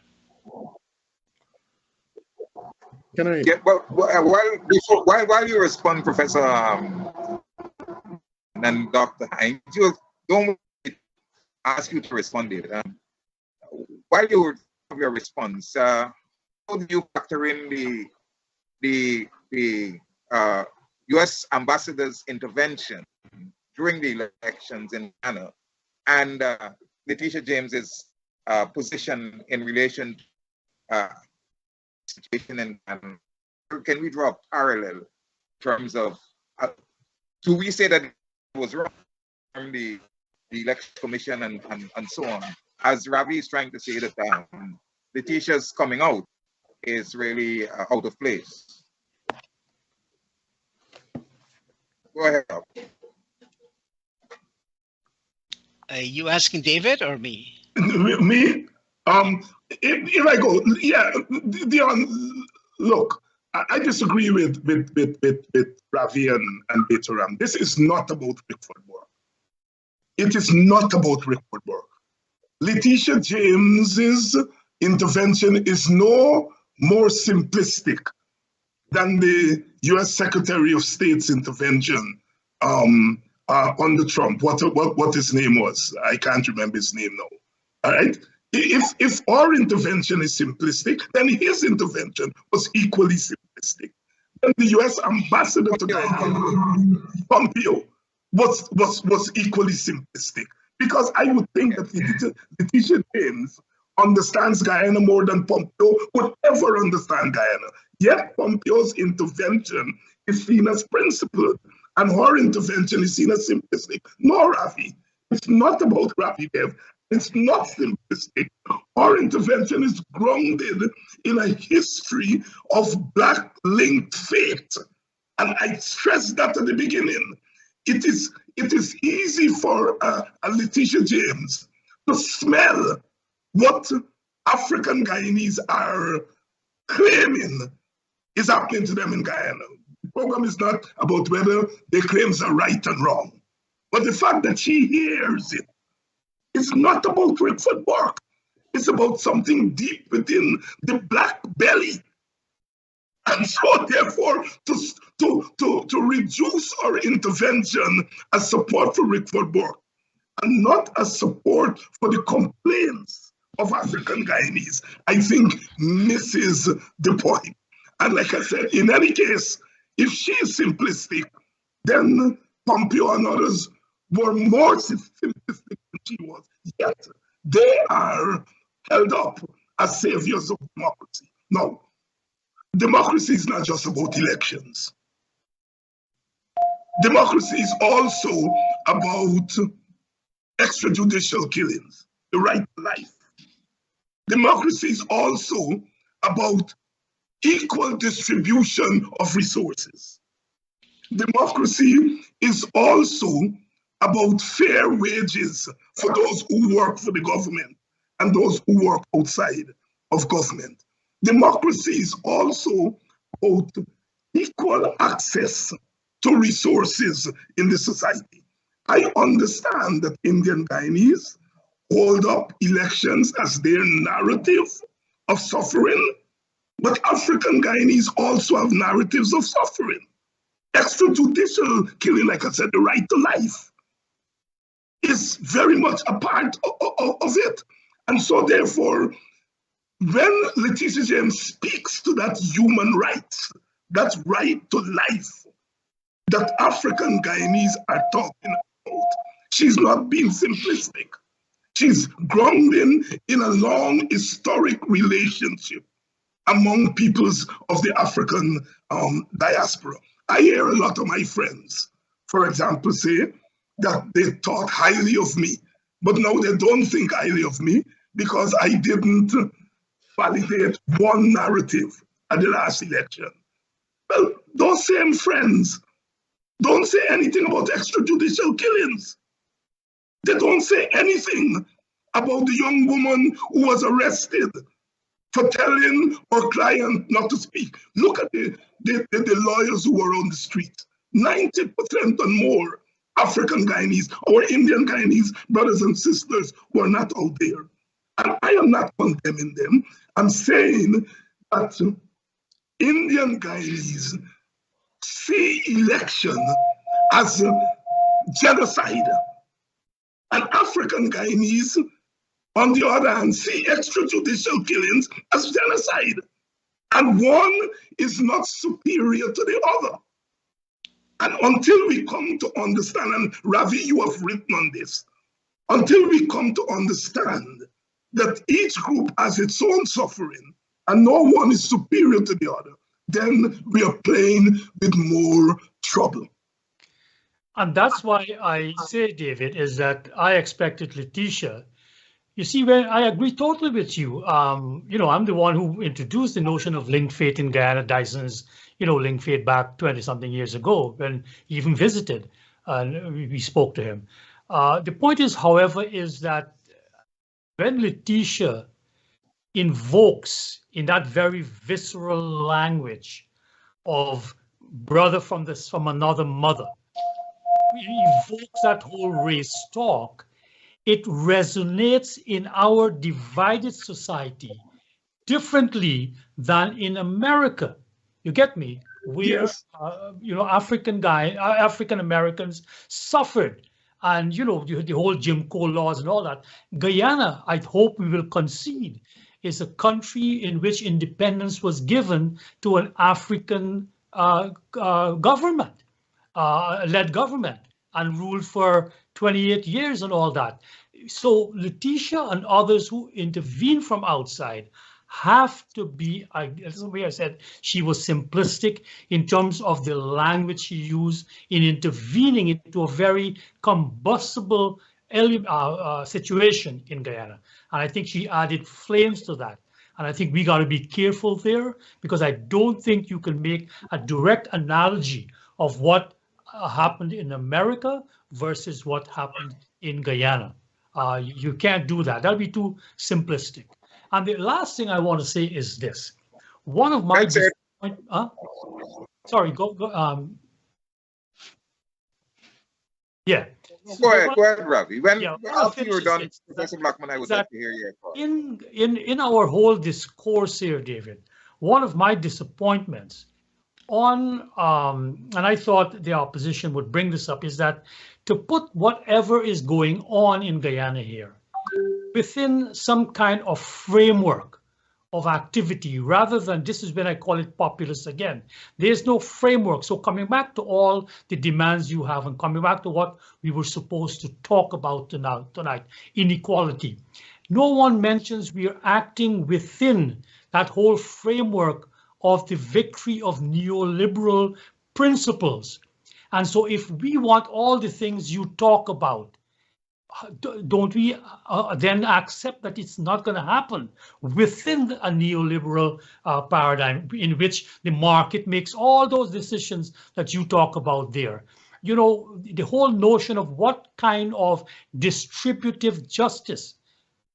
Can I? Yeah, well, while you respond, Professor and Dr. Hines, you don't want me to ask you to respond, David. While you have your response, how do you factor in the U.S. ambassador's intervention during the elections in Ghana and Letitia James's position in relation to situation in Ghana? Can we draw a parallel in terms of, do we say that it was wrong from the election commission and so on, as Ravi is trying to say that Letitia's coming out is really out of place? Go ahead. Are you asking David or me? Me? If I go, yeah, Dion, look, I disagree with Ravi and Betaram. This is not about Rickford Burke. It is not about Rickford Burke. Letitia James's intervention is no more simplistic than the U.S. Secretary of State's intervention under Trump. What his name was, I can't remember his name now. All right. If our intervention is simplistic, then his intervention was equally simplistic. And the U.S. ambassador to Guyana, Pompeo, was equally simplistic. Because I would think that Letitia James understands Guyana more than Pompeo would ever understand Guyana. Yet Pompeo's intervention is seen as principled, and her intervention is seen as simplistic. No, Rafi, it's not about Rafi Dev. It's not simplistic. Our intervention is grounded in a history of Black linked fate. And I stressed that at the beginning. It is easy for a Letitia James to smell what African Guyanese are claiming is happening to them in Guyana. The program is not about whether their claims are right and wrong, but the fact that she hears it. It's not about Rickford Burke. It's about something deep within the Black belly. And so therefore, to reduce our intervention as support for Rickford Burke and not as support for the complaints of African Guyanese, I think misses the point. And like I said, in any case, if she is simplistic, then Pompeo and others were more simplistic than she was. Yet they are held up as saviors of democracy. No, democracy is not just about elections. Democracy is also about extrajudicial killings, the right to life. Democracy is also about equal distribution of resources. Democracy is also about fair wages for those who work for the government and those who work outside of government. Democracy is also about equal access to resources in the society. I understand that Indian Guyanese hold up elections as their narrative of suffering, but African Guyanese also have narratives of suffering. Extrajudicial killing, like I said, the right to life, is very much a part of it. And so therefore, when Letitia James speaks to that human rights, that right to life, that African Guyanese are talking about, she's not being simplistic. She's grounding in a long historic relationship among peoples of the African diaspora. I hear a lot of my friends, for example, say that they thought highly of me, but now they don't think highly of me because I didn't validate one narrative at the last election. Well, those same friends don't say anything about extrajudicial killings. They don't say anything about the young woman who was arrested for telling her client not to speak. Look at the lawyers who were on the street. 90% and more African Guyanese or Indian Guyanese brothers and sisters were not out there. And I am not condemning them. I'm saying that Indian Guyanese see election as genocide. And African Guyanese, on the other hand, see extrajudicial killings as genocide. And one is not superior to the other. And until we come to understand, and Ravi, you have written on this, until we come to understand that each group has its own suffering and no one is superior to the other, then we are playing with more trouble. And that's why I say, David, is that I expected Letitia. You see, when I agree totally with you, you know, I'm the one who introduced the notion of linked faith in Guyana. Dyson's, you know, linked faith back 20-something years ago when he even visited and we spoke to him. The point is, however, is that when Letitia invokes in that very visceral language of brother from another mother, evokes that whole race talk, it resonates in our divided society differently than in America. You get me? Where Yes. You know, African Americans suffered, and you know, the whole Jim Crow laws and all that. Guyana, I hope we will concede, is a country in which independence was given to an African government. Led government and ruled for 28 years and all that. So Letitia and others who intervene from outside have to be, that's the way I said, she was simplistic in terms of the language she used in intervening into a very combustible situation in Guyana. And I think she added flames to that. And I think we got to be careful there, because I don't think you can make a direct analogy of what happened in America versus what happened in Guyana. You can't do that. That'll be too simplistic. And the last thing I want to say is this. One of my sorry, go. Yeah. Go ahead, Ravi. After you're done, it, Professor Blackman, I would like to hear your thoughts. In our whole discourse here, David, one of my disappointments on, and I thought the opposition would bring this up, is that to put whatever is going on in Guyana here within some kind of framework of activity, rather than, this is when I call it populist again. There's no framework. So coming back to all the demands you have and coming back to what we were supposed to talk about tonight, inequality. No one mentions we are acting within that whole framework of the victory of neoliberal principles. And so if we want all the things you talk about, don't we then accept that it's not going to happen within a neoliberal paradigm in which the market makes all those decisions that you talk about there? You know, the whole notion of what kind of distributive justice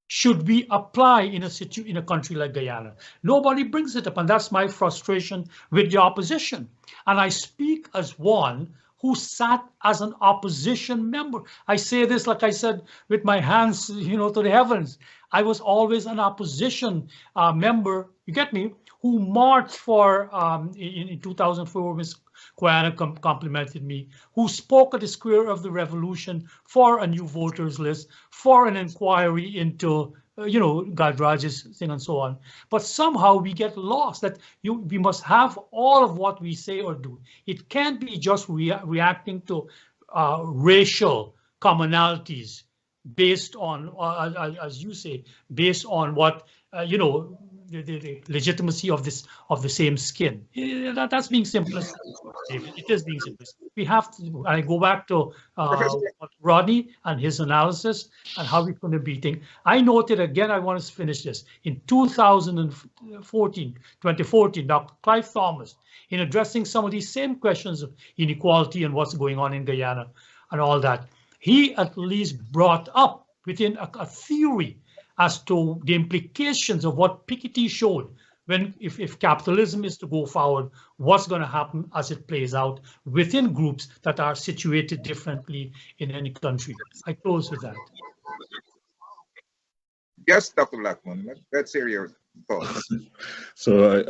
should we apply in a country like Guyana? Nobody brings it up, and that's my frustration with the opposition. And I speak as one who sat as an opposition member. I say this, like I said, with my hands, you know, to the heavens. I was always an opposition member, you get me, who marched for, in 2004, Ms. Guyana complimented me, who spoke at the Square of the Revolution for a new voters list, for an inquiry into, you know, Gadraj's thing and so on. But somehow we get lost that we must have all of what we say or do. It can't be just reacting to racial commonalities based on, as you say, based on what, you know, the legitimacy of the same skin. That's being simplistic. It is being simplistic. We have to. I go back to Rodney and his analysis and how we're going to be thinking. I noted again. I want to finish this in 2014. Dr. Clive Thomas, in addressing some of these same questions of inequality and what's going on in Guyana and all that, he at least brought up within a theory as to the implications of what Piketty showed when if capitalism is to go forward, what's going to happen as it plays out within groups that are situated differently in any country. I close with that. Yes, Dr. Blackman, let's hear your thoughts. So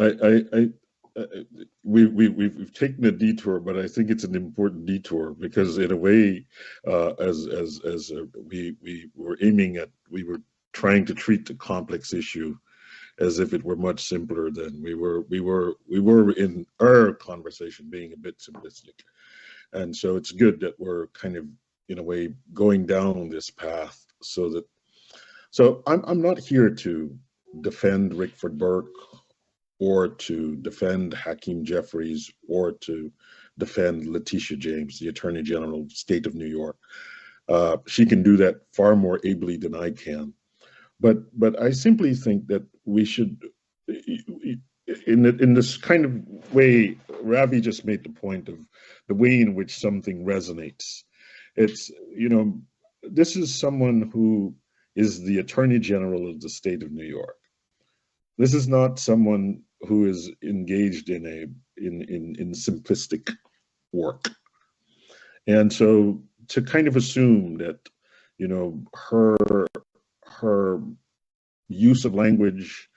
we've taken a detour, but I think it's an important detour because in a way, we were aiming at, we were trying to treat the complex issue as if it were much simpler than we were in our conversation being a bit simplistic. And so it's good that we're kind of, in a way, going down this path so I'm not here to defend Rickford Burke or to defend Hakeem Jeffries or to defend Letitia James, the Attorney General of the State of New York. She can do that far more ably than I can. But I simply think that we should, in this kind of way, Ravi just made the point of the way in which something resonates. It's, you know, this is someone who is the Attorney General of the State of New York. This is not someone who is engaged in simplistic work. And so to kind of assume that, you know, her use of language,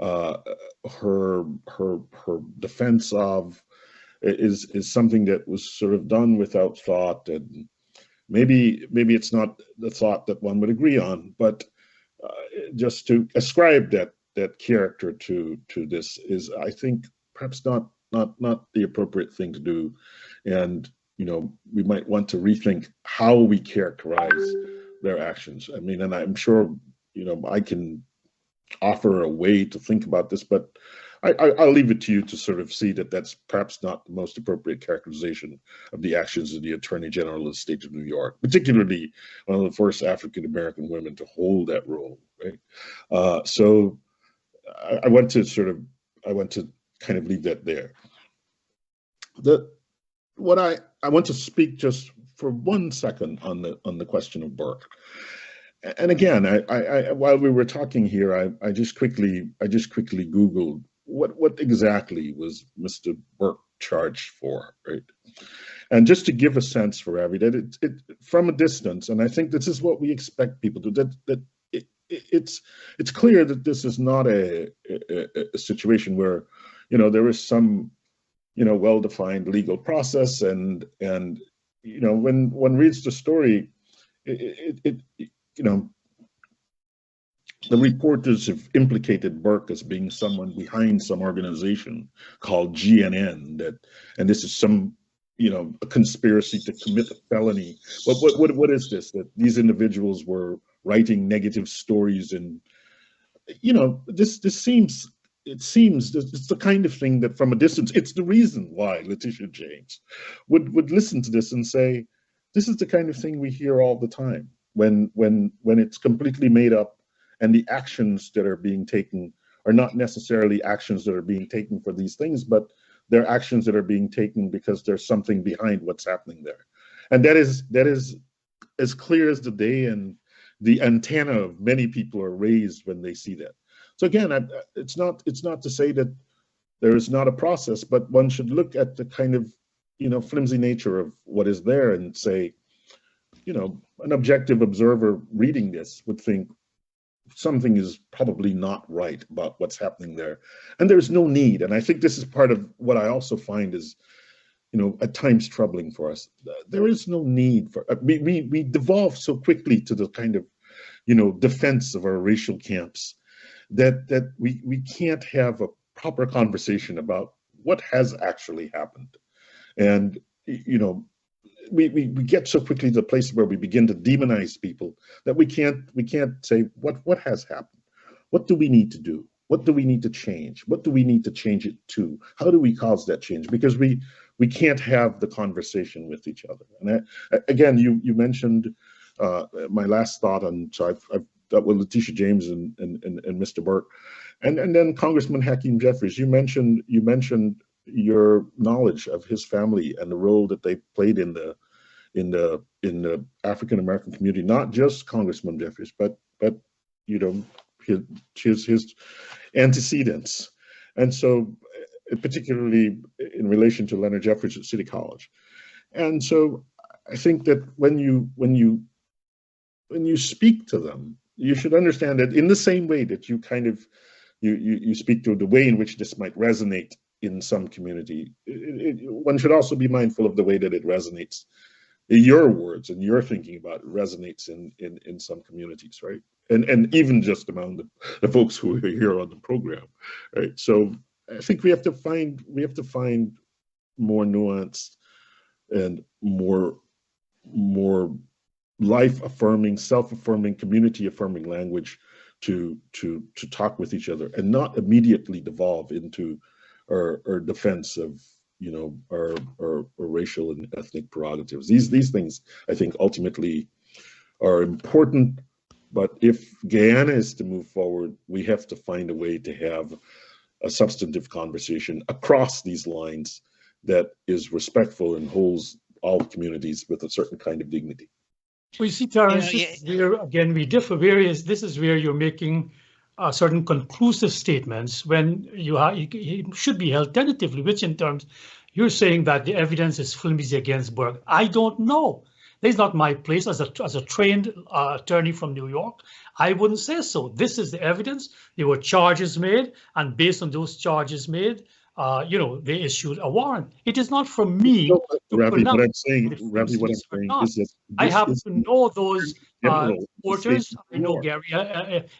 her defense of is something that was sort of done without thought, and maybe it's not the thought that one would agree on, but just to ascribe that character to this is, I think, perhaps not the appropriate thing to do. And, you know, we might want to rethink how we characterize their actions. I mean, and I'm sure, you know, I can offer a way to think about this, but I'll leave it to you to sort of see that that's perhaps not the most appropriate characterization of the actions of the Attorney General of the State of New York, particularly one of the first African-American women to hold that role, right? So I want to kind of leave that there. I want to speak just for 1 second on the question of Burke. And again, I while we were talking here, I just quickly Googled what exactly was Mr. Burke charged for, right? And just to give a sense for Ravi, that it from a distance, and I think this is what we expect people to do, that it's clear that this is not a situation where, you know, there is some, you know, well-defined legal process, and you know, when one reads the story, you know, the reporters have implicated Burke as being someone behind some organization called GNN, and this is some, you know, a conspiracy to commit a felony. What is this? That these individuals were writing negative stories. And you know, this seems, it seems it's the kind of thing that from a distance, it's the reason why Letitia James would listen to this and say, this is the kind of thing we hear all the time when it's completely made up, and the actions that are being taken are not necessarily actions that are being taken for these things, but they're actions that are being taken because there's something behind what's happening there. And that is as clear as the day, and the antenna of many people are raised when they see that. So again, it's not to say that there is not a process, but one should look at the kind of, you know, flimsy nature of what is there and say, you know, an objective observer reading this would think something is probably not right about what's happening there. And there's no need. And I think this is part of what I also find is, you know, at times troubling for us. There is no need for, we devolve so quickly to the kind of, you know, defense of our racial camps that we can't have a proper conversation about what has actually happened. And, you know, we get so quickly to the place where we begin to demonize people that we can't say what has happened. What do we need to do? What do we need to change? What do we need to change it to? How do we cause that change? Because we can't have the conversation with each other. And again, you mentioned my last thought on, so I've dealt with Letitia James and Mr. Burke, and then Congressman Hakeem Jeffries. You mentioned your knowledge of his family and the role that they played in the African American community, not just Congressman Jeffries, but you know, his antecedents. And so particularly in relation to Leonard Jeffries at City College. And so I think that when you speak to them, you should understand that in the same way that you kind of you speak to the way in which this might resonate in some community, one should also be mindful of the way that it resonates. Your words and your thinking about it resonates in some communities, right? And even just among the folks who are here on the program, right? So I think we have to find more nuanced and more life-affirming, self-affirming, community-affirming language to talk with each other, and not immediately devolve into our defense of, you know, our racial and ethnic prerogatives. These things, I think, ultimately are important. But if Guyana is to move forward, we have to find a way to have a substantive conversation across these lines that is respectful and holds all communities with a certain kind of dignity. Well, you see, Terence, this is where, again, we differ. This is where you're making certain conclusive statements when you should be held tentatively, which in terms, you're saying that the evidence is flimsy against Burke. I don't know. This is not my place as a trained attorney from New York. I wouldn't say so. This is the evidence. There were charges made, and based on those charges made, you know, they issued a warrant. It is not for me to Ravi, pronounce what I'm saying is that I happen to know those reporters. I know Gary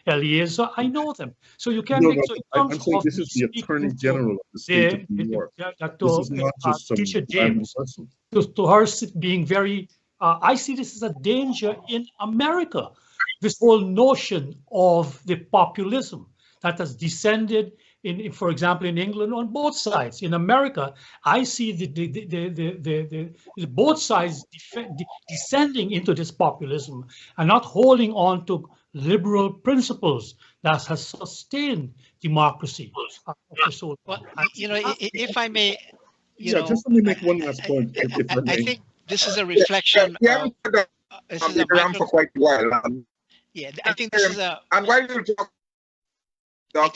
Eliezer. I know them. So you can't make. So I'm saying this is the Attorney General of the state of New York. This is not just some random person. To her being very, I see this as a danger in America. This whole notion of the populism that has descended in, for example, in England on both sides. In America, I see the both sides descending into this populism and not holding on to liberal principles that has sustained democracy. Well, you know, if I may, just let me make one last point. I think this is a reflection. Of, this is a micro, for quite a while. Yeah, I think this is a. And while you talk, Doc,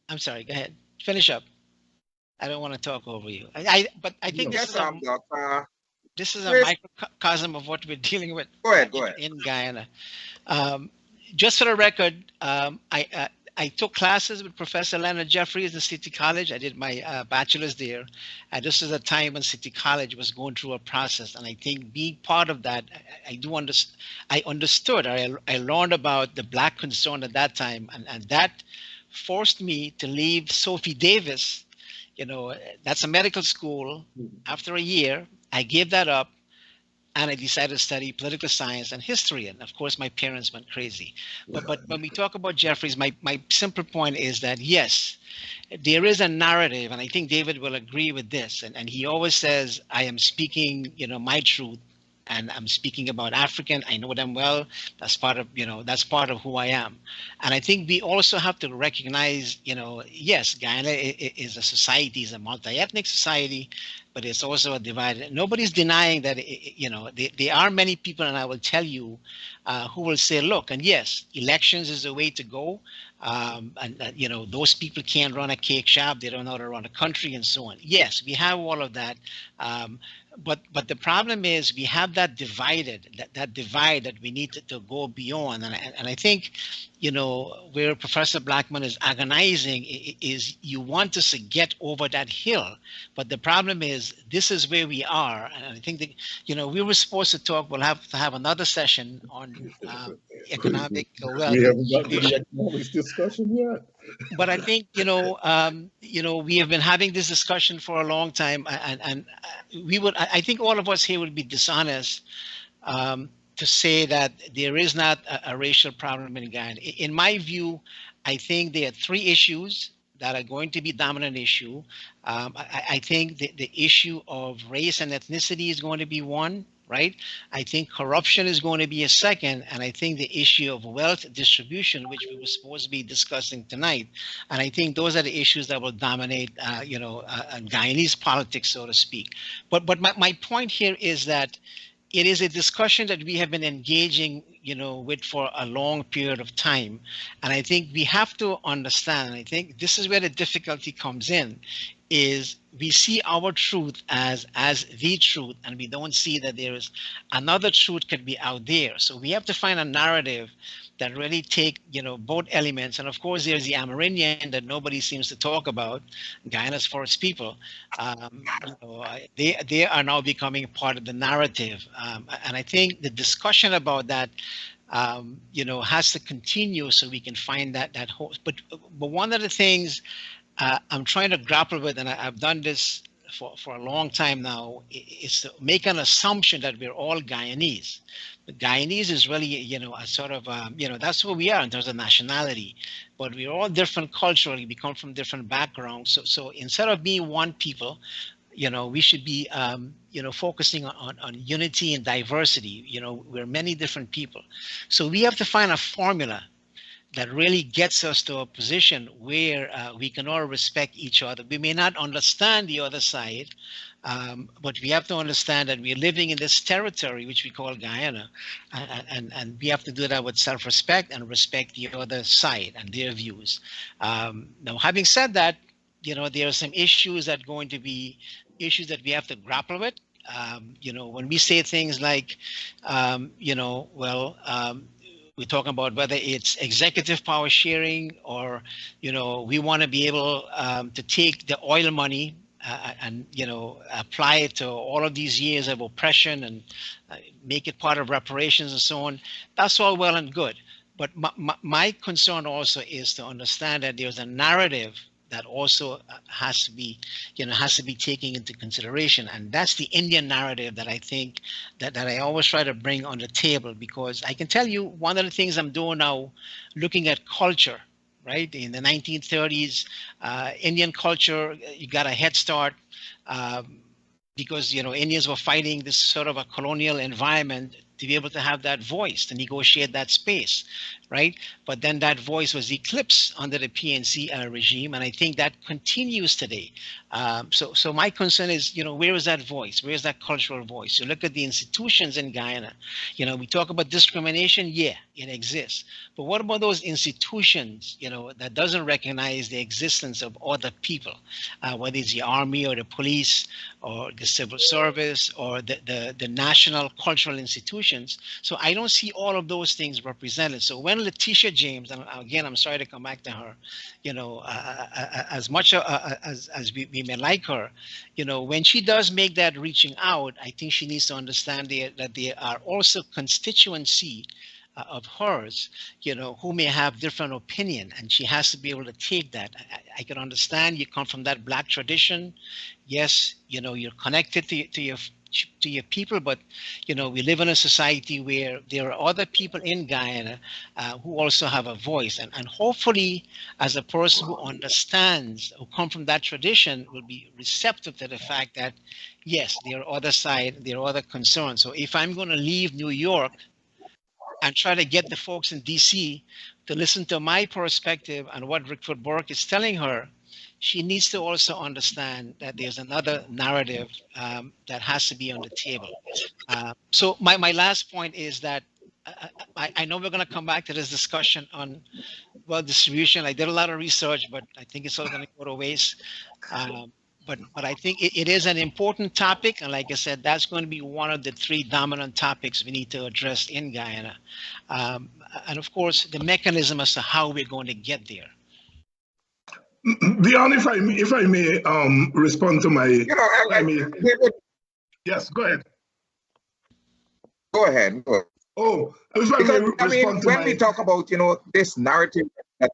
I'm sorry. Go ahead. Finish up. I don't want to talk over you. But I think this is a microcosm of what we're dealing with. Go ahead. In Guyana. Just for the record, I took classes with Professor Leonard Jeffries at City College. I did my bachelor's there. And this is a time when City College was going through a process. And I think being part of that, I understood, or I learned about the Black concern at that time. And that forced me to leave Sophie Davis. You know, that's a medical school. After a year, I gave that up and I decided to study political science and history. And of course, my parents went crazy. But when we talk about Jeffries, my simple point is that yes, there is a narrative, and I think David will agree with this. And he always says, I am speaking, my truth, and I'm speaking about African. I know them well. That's part of, that's part of who I am. And I think we also have to recognize, yes, Guyana is a society, is a multi-ethnic society, but it's also a divided. Nobody's denying that, there are many people, and I will tell you, who will say, look, and yes, elections is the way to go. And those people can't run a cake shop. They don't know how to run a country and so on. Yes, we have all of that. But the problem is we have that divide that we need to go beyond. And I think, where Professor Blackman is agonizing is you want us to get over that hill. But the problem is this is where we are. And I think that, we were supposed to talk, we'll have to have another session on economic wealth We haven't gotten to the distribution. economics discussion yet. But I think we have been having this discussion for a long time, and I think all of us here would be dishonest to say that there is not a racial problem in Guyana. In my view, I think there are three issues that are going to be dominant issue. I think the issue of race and ethnicity is going to be one. Right? I think corruption is going to be a second, and I think the issue of wealth distribution, which we were supposed to be discussing tonight, and I think those are the issues that will dominate, Guyanese politics, so to speak. But my point here is that it is a discussion that we have been engaging, with for a long period of time, and I think we have to understand. And I think this is where the difficulty comes in. Is we see our truth as the truth, and we don't see that there is another truth could be out there. So we have to find a narrative that really take both elements. And of course there's the Amerindian that nobody seems to talk about, Guyana's Forest people. They are now becoming part of the narrative, and I think the discussion about that has to continue so we can find that whole. But one of the things I'm trying to grapple with, and I've done this for a long time now, is to make an assumption that we're all Guyanese. The Guyanese is really, a sort of, that's who we are in terms of nationality. But we're all different culturally. We come from different backgrounds. So instead of being one people, we should be, focusing on unity and diversity. We're many different people. So we have to find a formula that really gets us to a position where we can all respect each other. We may not understand the other side, but we have to understand that we're living in this territory, which we call Guyana, and we have to do that with self-respect and respect the other side and their views. Now, having said that, there are some issues that are going to be issues that we have to grapple with. When we say things like, we're talking about whether it's executive power sharing or, we want to be able to take the oil money and, apply it to all of these years of oppression and make it part of reparations and so on. That's all well and good. But my concern also is to understand that there's a narrative that also has to be taken into consideration. And that's the Indian narrative that I think that I always try to bring on the table, because I can tell you one of the things I'm doing now, looking at culture, right? In the 1930s, Indian culture, you got a head start because, Indians were fighting this sort of a colonial environment to be able to have that voice, to negotiate that space, right? But then that voice was eclipsed under the PNC regime, and I think that continues today. So my concern is, where is that voice? Where is that cultural voice? You look at the institutions in Guyana. We talk about discrimination. Yeah, it exists. But what about those institutions, that doesn't recognize the existence of other people, whether it's the army or the police or the civil service or the national cultural institutions. So I don't see all of those things represented. So when Letitia James, and again, I'm sorry to come back to her, as much as we may like her, when she does make that reaching out, I think she needs to understand that there are also constituency of hers, who may have different opinion, and she has to be able to take that. I can understand you come from that Black tradition. Yes, you're connected to to your people, but you know, we live in a society where there are other people in Guyana who also have a voice, and hopefully, as a person who understands, who come from that tradition, will be receptive to the fact that yes, there are other side, there are other concerns. So if I'm going to leave New York and try to get the folks in DC to listen to my perspective and what Rickford Burke is telling her, she needs to also understand that there's another narrative that has to be on the table. So my last point is that I know we're going to come back to this discussion on wealth distribution. I did a lot of research, but I think it's all going to go to waste. But I think it is an important topic, and like I said, that's going to be one of the three dominant topics we need to address in Guyana, and of course the mechanism as to how we're going to get there. Dion, if I may respond to my, yes, go ahead. Go ahead. Go ahead. Oh, if I Because, may I mean, respond to when my, we talk about, you know, this narrative that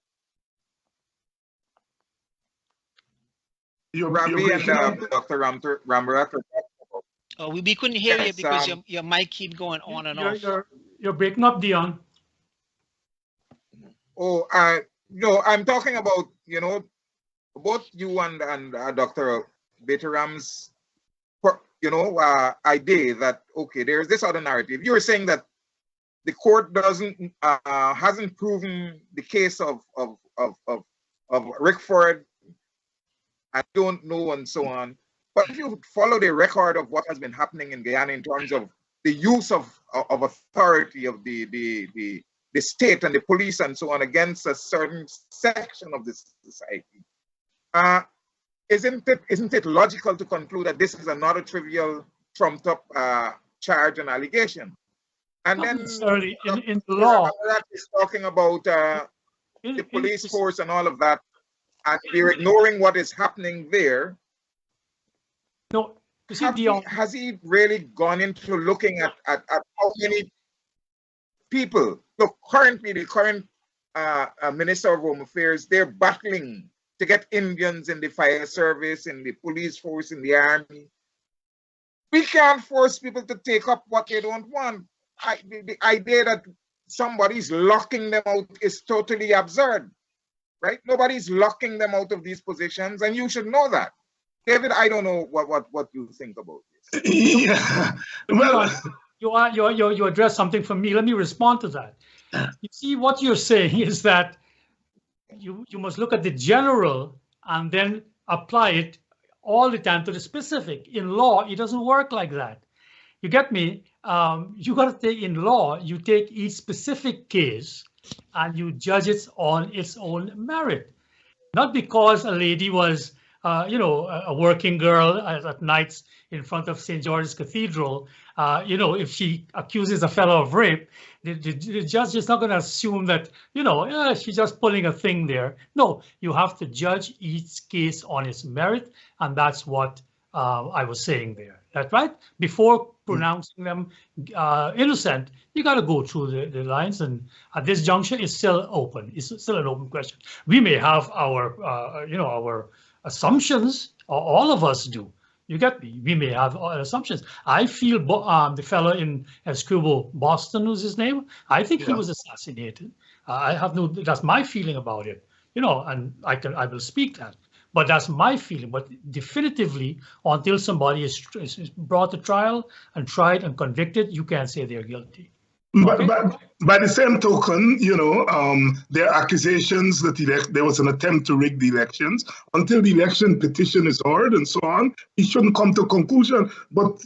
you're Ravi and breaking up. Dr. Ramrat are Oh, we couldn't hear you Yes, because your mic keep going on and off. You're breaking up, Dion. no, I'm talking about, you know, both you and Dr. Betaram's, you know, idea that, okay, there's this other narrative. You were saying that the court hasn't proven the case of Rickford, I don't know, and so on. But if you follow the record of what has been happening in Guyana in terms of the use of authority of the state and the police and so on against a certain section of this society, isn't it logical to conclude that this is another trivial trumped up charge and allegation? And Not then necessarily in the law. That is talking about the police force and all of that, and we're ignoring what is happening there. No, you see, Dion, Has he really gone into looking at how many people? Look, currently the current Minister of Home Affairs, they're battling to get Indians in the fire service, in the police force, in the army. We can't force people to take up what they don't want. The idea that somebody's locking them out is totally absurd, right? Nobody's locking them out of these positions, and you should know that. David, I don't know what you think about this. Yeah, well, you addressed something for me. Let me respond to that. You see, what you're saying is that you must look at the general and then apply it all the time to the specific. In law, it doesn't work like that. You get me? You got to take in law, you take each specific case and you judge it on its own merit. Not because a lady was, a working girl at nights in front of St. George's Cathedral, if she accuses a fellow of rape, the judge is not going to assume that, she's just pulling a thing there. No, you have to judge each case on its merit, and that's what I was saying there. That's right. Before pronouncing them innocent, you got to go through the lines, and at this juncture, it's still open. It's still an open question. We may have our assumptions, or all of us do. You get me? We may have assumptions. I feel the fellow in Skewed, Boston was his name. I think he was assassinated. I have that's my feeling about it. And I will speak that. But that's my feeling. But definitively, until somebody is brought to trial and tried and convicted, you can't say they're guilty. Okay? But by the same token, there are accusations that there was an attempt to rig the elections. Until the election petition is heard and so on, it shouldn't come to a conclusion. But,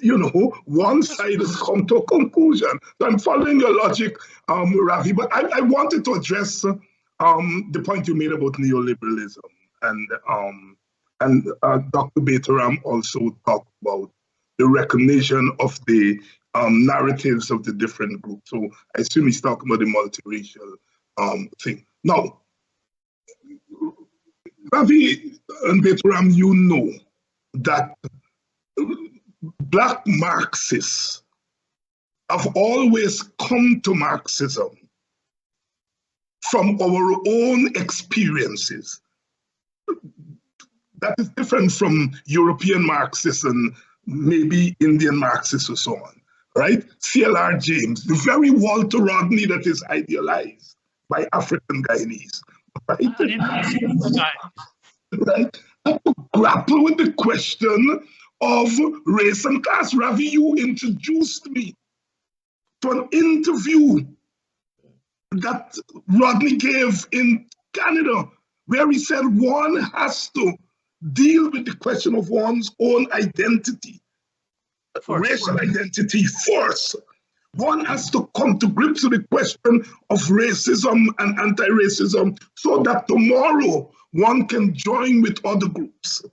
one side has come to a conclusion. So I'm following your logic, Ravi. But I wanted to address the point you made about neoliberalism. And Dr. Betaram also talked about the recognition of the narratives of the different groups. So I assume he's talking about the multiracial thing. Now, Ravi and Betaram, you know that Black Marxists have always come to Marxism from our own experiences. That is different from European Marxists and maybe Indian Marxists or so on, right? C.L.R. James, the very Walter Rodney that is idealized by African Guyanese, right? And influencing guy. Right? And to grapple with the question of race and class. Ravi, you introduced me to an interview that Rodney gave in Canada, where he said one has to deal with the question of one's own identity, racial identity first. One has to come to grips with the question of racism and anti-racism so that tomorrow one can join with other groups.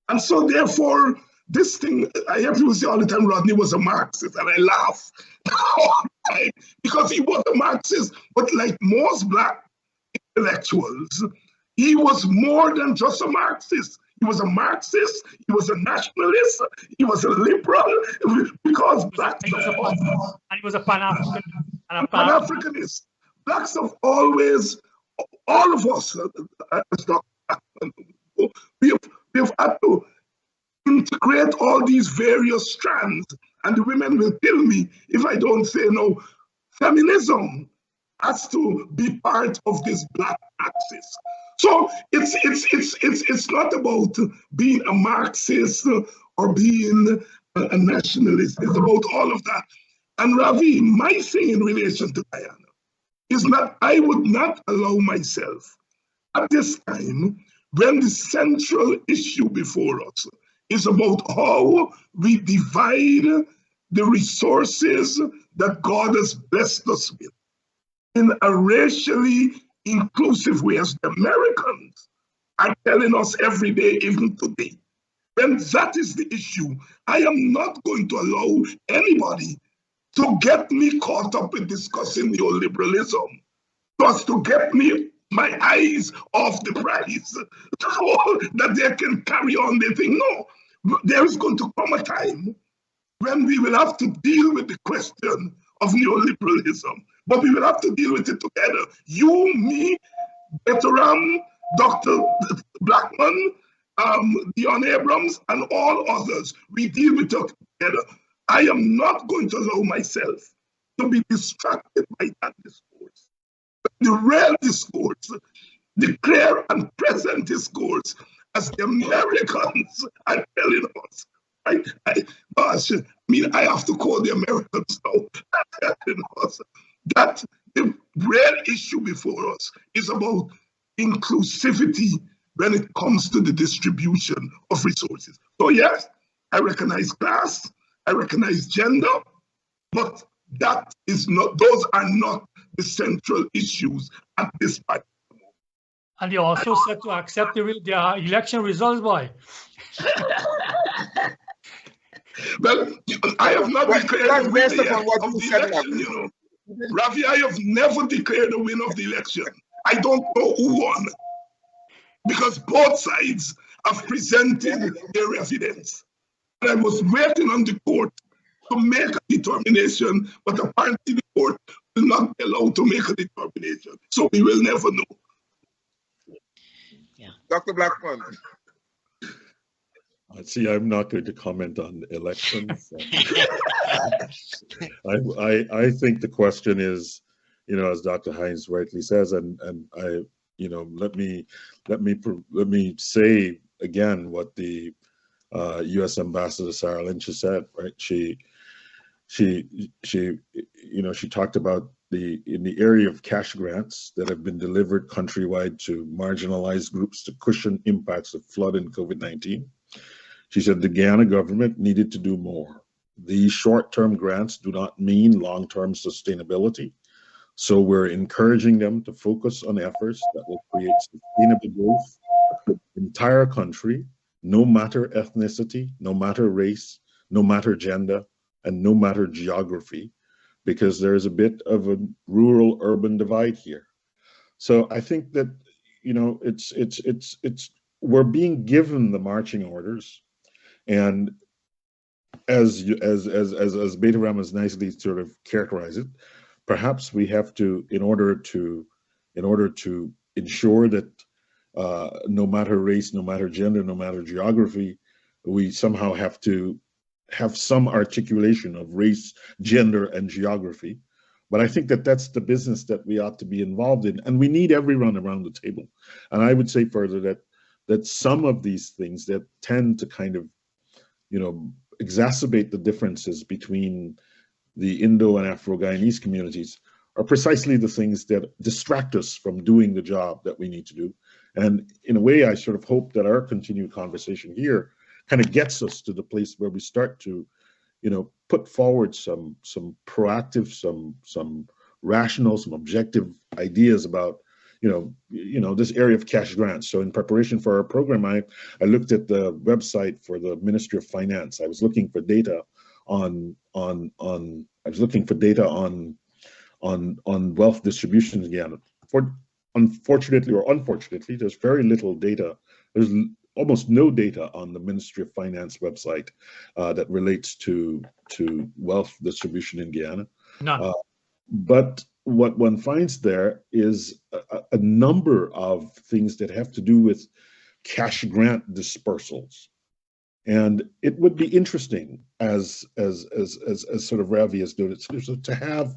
And so therefore, this thing, I hear people say all the time, Rodney was a Marxist, and I laugh all the time because he was a Marxist, but like most Black intellectuals, he was more than just a Marxist. He was a Marxist, he was a nationalist, he was a liberal, because Blacks He was a Pan-African and a Pan-Africanist. Blacks have always, all of us, we have had to integrate all these various strands, and the women will kill me if I don't say no. Feminism has to be part of this Black axis. So it's not about being a Marxist or being a nationalist. It's about all of that. And Ravi, my thing in relation to Guyana is that I would not allow myself at this time, when the central issue before us is about how we divide the resources that God has blessed us with in a racially inclusive way, as the Americans are telling us every day, even today. When that is the issue, I am not going to allow anybody to get me caught up in discussing neoliberalism, just to get me my eyes off the prize, so that they can carry on their thing. No, there is going to come a time when we will have to deal with the question of neoliberalism, but we will have to deal with it together. You, me, Veteran, Dr. Blackman, Dion Abrams, and all others, we deal with it together. I am not going to allow myself to be distracted by that discourse. The real discourse, the clear and present discourse, as the Americans are telling us. I have to call the Americans now, telling us that the real issue before us is about inclusivity when it comes to the distribution of resources. So yes, I recognize class, I recognize gender, but that is not; those are not the central issues at this time. And they also said to accept the election results, boy. Well, I have not declared That's the based winner upon what of you the said, election, Ravi. you know. Ravi, I have never declared the winner of the election. I don't know who won, because both sides have presented their evidence. And I was waiting on the court to make a determination, but apparently the court will not be allowed to make a determination. So we will never know. Yeah. Dr. Blackman. See, I'm not going to comment on elections. I think the question is, as Dr. Hines rightly says, and I, let me say again what the U.S. Ambassador Sarah Lynch has said. Right? She talked about in the area of cash grants that have been delivered countrywide to marginalized groups to cushion impacts of flood and COVID-19. She said the Guyana government needed to do more. These short-term grants do not mean long-term sustainability. So we're encouraging them to focus on efforts that will create sustainable growth for the entire country, no matter ethnicity, no matter race, no matter gender, and no matter geography, because there is a bit of a rural-urban divide here. So I think that, we're being given the marching orders. And as Beta Ram has nicely sort of characterized it, perhaps we have to, in order to ensure that no matter race, no matter gender, no matter geography, we somehow have to have some articulation of race, gender, and geography. But I think that that's the business that we ought to be involved in, and we need everyone around the table. And I would say further that some of these things that tend to kind of, exacerbate the differences between the Indo and Afro-Guyanese communities are precisely the things that distract us from doing the job that we need to do. And in a way, I sort of hope that our continued conversation here kind of gets us to the place where we start to, put forward some proactive, some rational, some objective ideas about, this area of cash grants. So in preparation for our program, I looked at the website for the Ministry of Finance. I was looking for data on wealth distribution in Guyana. Unfortunately, there's very little data. There's almost no data on the Ministry of Finance website that relates to wealth distribution in Guyana. None. But what one finds there is a number of things that have to do with cash grant dispersals. And it would be interesting, as sort of Ravi has noted, to have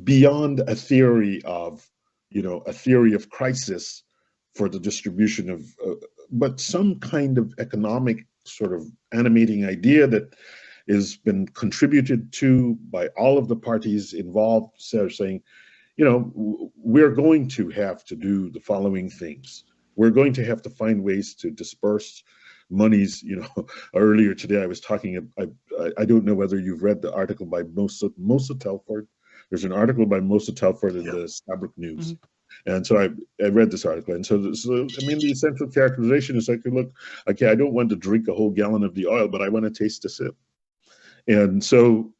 beyond a theory of crisis for the distribution of, but some kind of economic sort of animating idea that has been contributed to by all of the parties involved, saying, we're going to have to do the following things. We're going to have to find ways to disperse monies. Earlier today I was talking, I don't know whether you've read the article by Mosa Telford. There's an article by Mosa Telford in the Sabric News. Mm-hmm. And so I read this article. And so, the essential characterization is like, look, okay, I don't want to drink a whole gallon of the oil, but I want to taste a sip. And so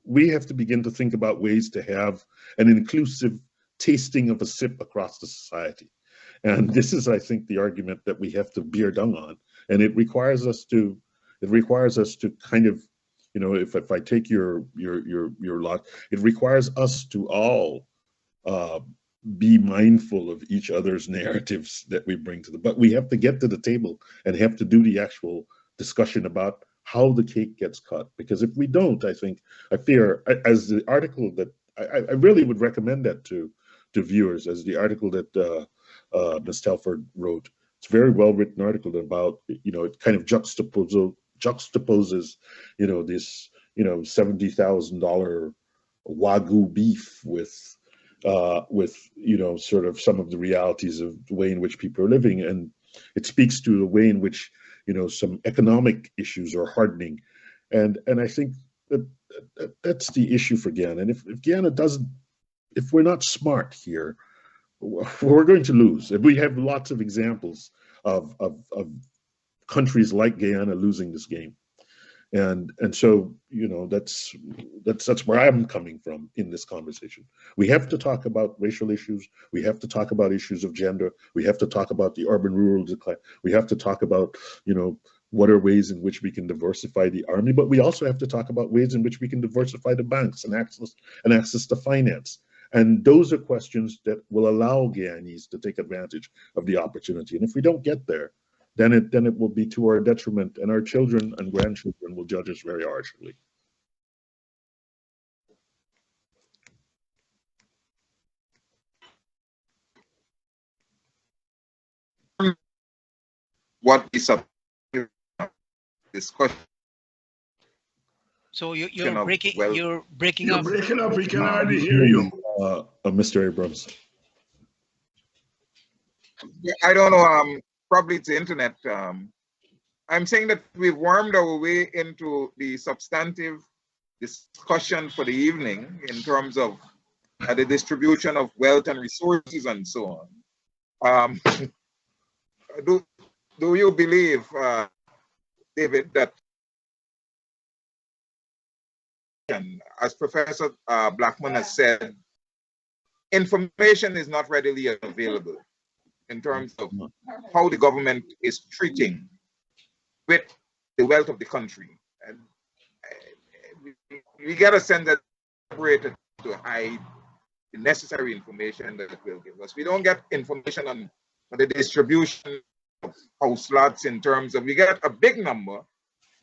we have to begin to think about ways to have an inclusive tasting of a sip across the society. And this is, I think, the argument that we have to bear down on. And it requires us to kind of, if I take your lot, it requires us to all be mindful of each other's narratives that we bring to but we have to get to the table and have to do the actual discussion about how the cake gets cut. Because if we don't, I fear, as the article that I really would recommend that to viewers, as the article that Ms. Telford wrote. It's a very well written article about, it kind of juxtaposes, this, $70,000 Wagyu beef with sort of some of the realities of the way in which people are living. And it speaks to the way in which, some economic issues are hardening. And I think that's the issue for Guyana. And if Guyana if we're not smart here, we're going to lose. And we have lots of examples of countries like Guyana losing this game. And so, that's where I'm coming from in this conversation. We have to talk about racial issues. We have to talk about issues of gender. We have to talk about the urban-rural decline. We have to talk about, what are ways in which we can diversify the army, but we also have to talk about ways in which we can diversify the banks and access to finance. And those are questions that will allow Guyanese to take advantage of the opportunity. And if we don't get there, then it will be to our detriment, and our children and grandchildren will judge us very harshly. What is up? Discussion. So you're breaking up. You're breaking up. We can hardly hear you, Mr. Abrams. I don't know. Probably it's the internet. I'm saying that we've wormed our way into the substantive discussion for the evening in terms of the distribution of wealth and resources and so on. Do you believe, David, that, as Professor Blackman has said, information is not readily available in terms of how the government is treating with the wealth of the country? And we get a sense that operated to hide the necessary information that it will give us. We don't get information on the distribution of house lots in terms of, we get a big number,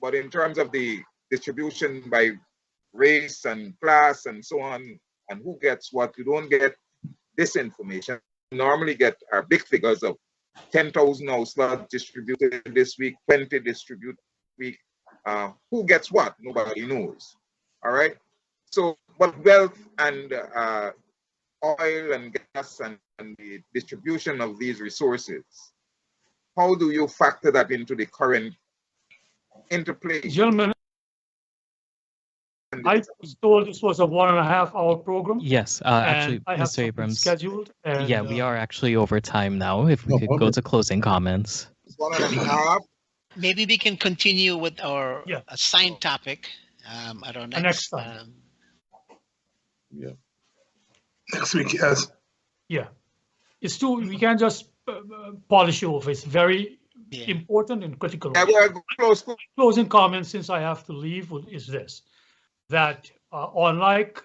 But in terms of the distribution by race and class and so on, and who gets what, you don't get this information. You normally get our big figures of 10,000 house lots distributed this week, 20 distributed this week. Who gets what? Nobody knows. All right. So, but wealth and oil and gas and the distribution of these resources, how do you factor that into the current interplay? Gentlemen, I was told this was a 1.5 hour program. Yes, and actually, I have Mr. something Abrams. scheduled. And, Yeah, we are actually over time now. If we could go to closing comments. It's 1.5. Maybe we can continue with our Yeah. assigned topic at our next, next time. Yeah. Next week, yes. Yeah, it's too. We can't just polish it off. It's very Yeah. important and critical. Yeah, we're close. Closing comments, since I have to leave, is this: that unlike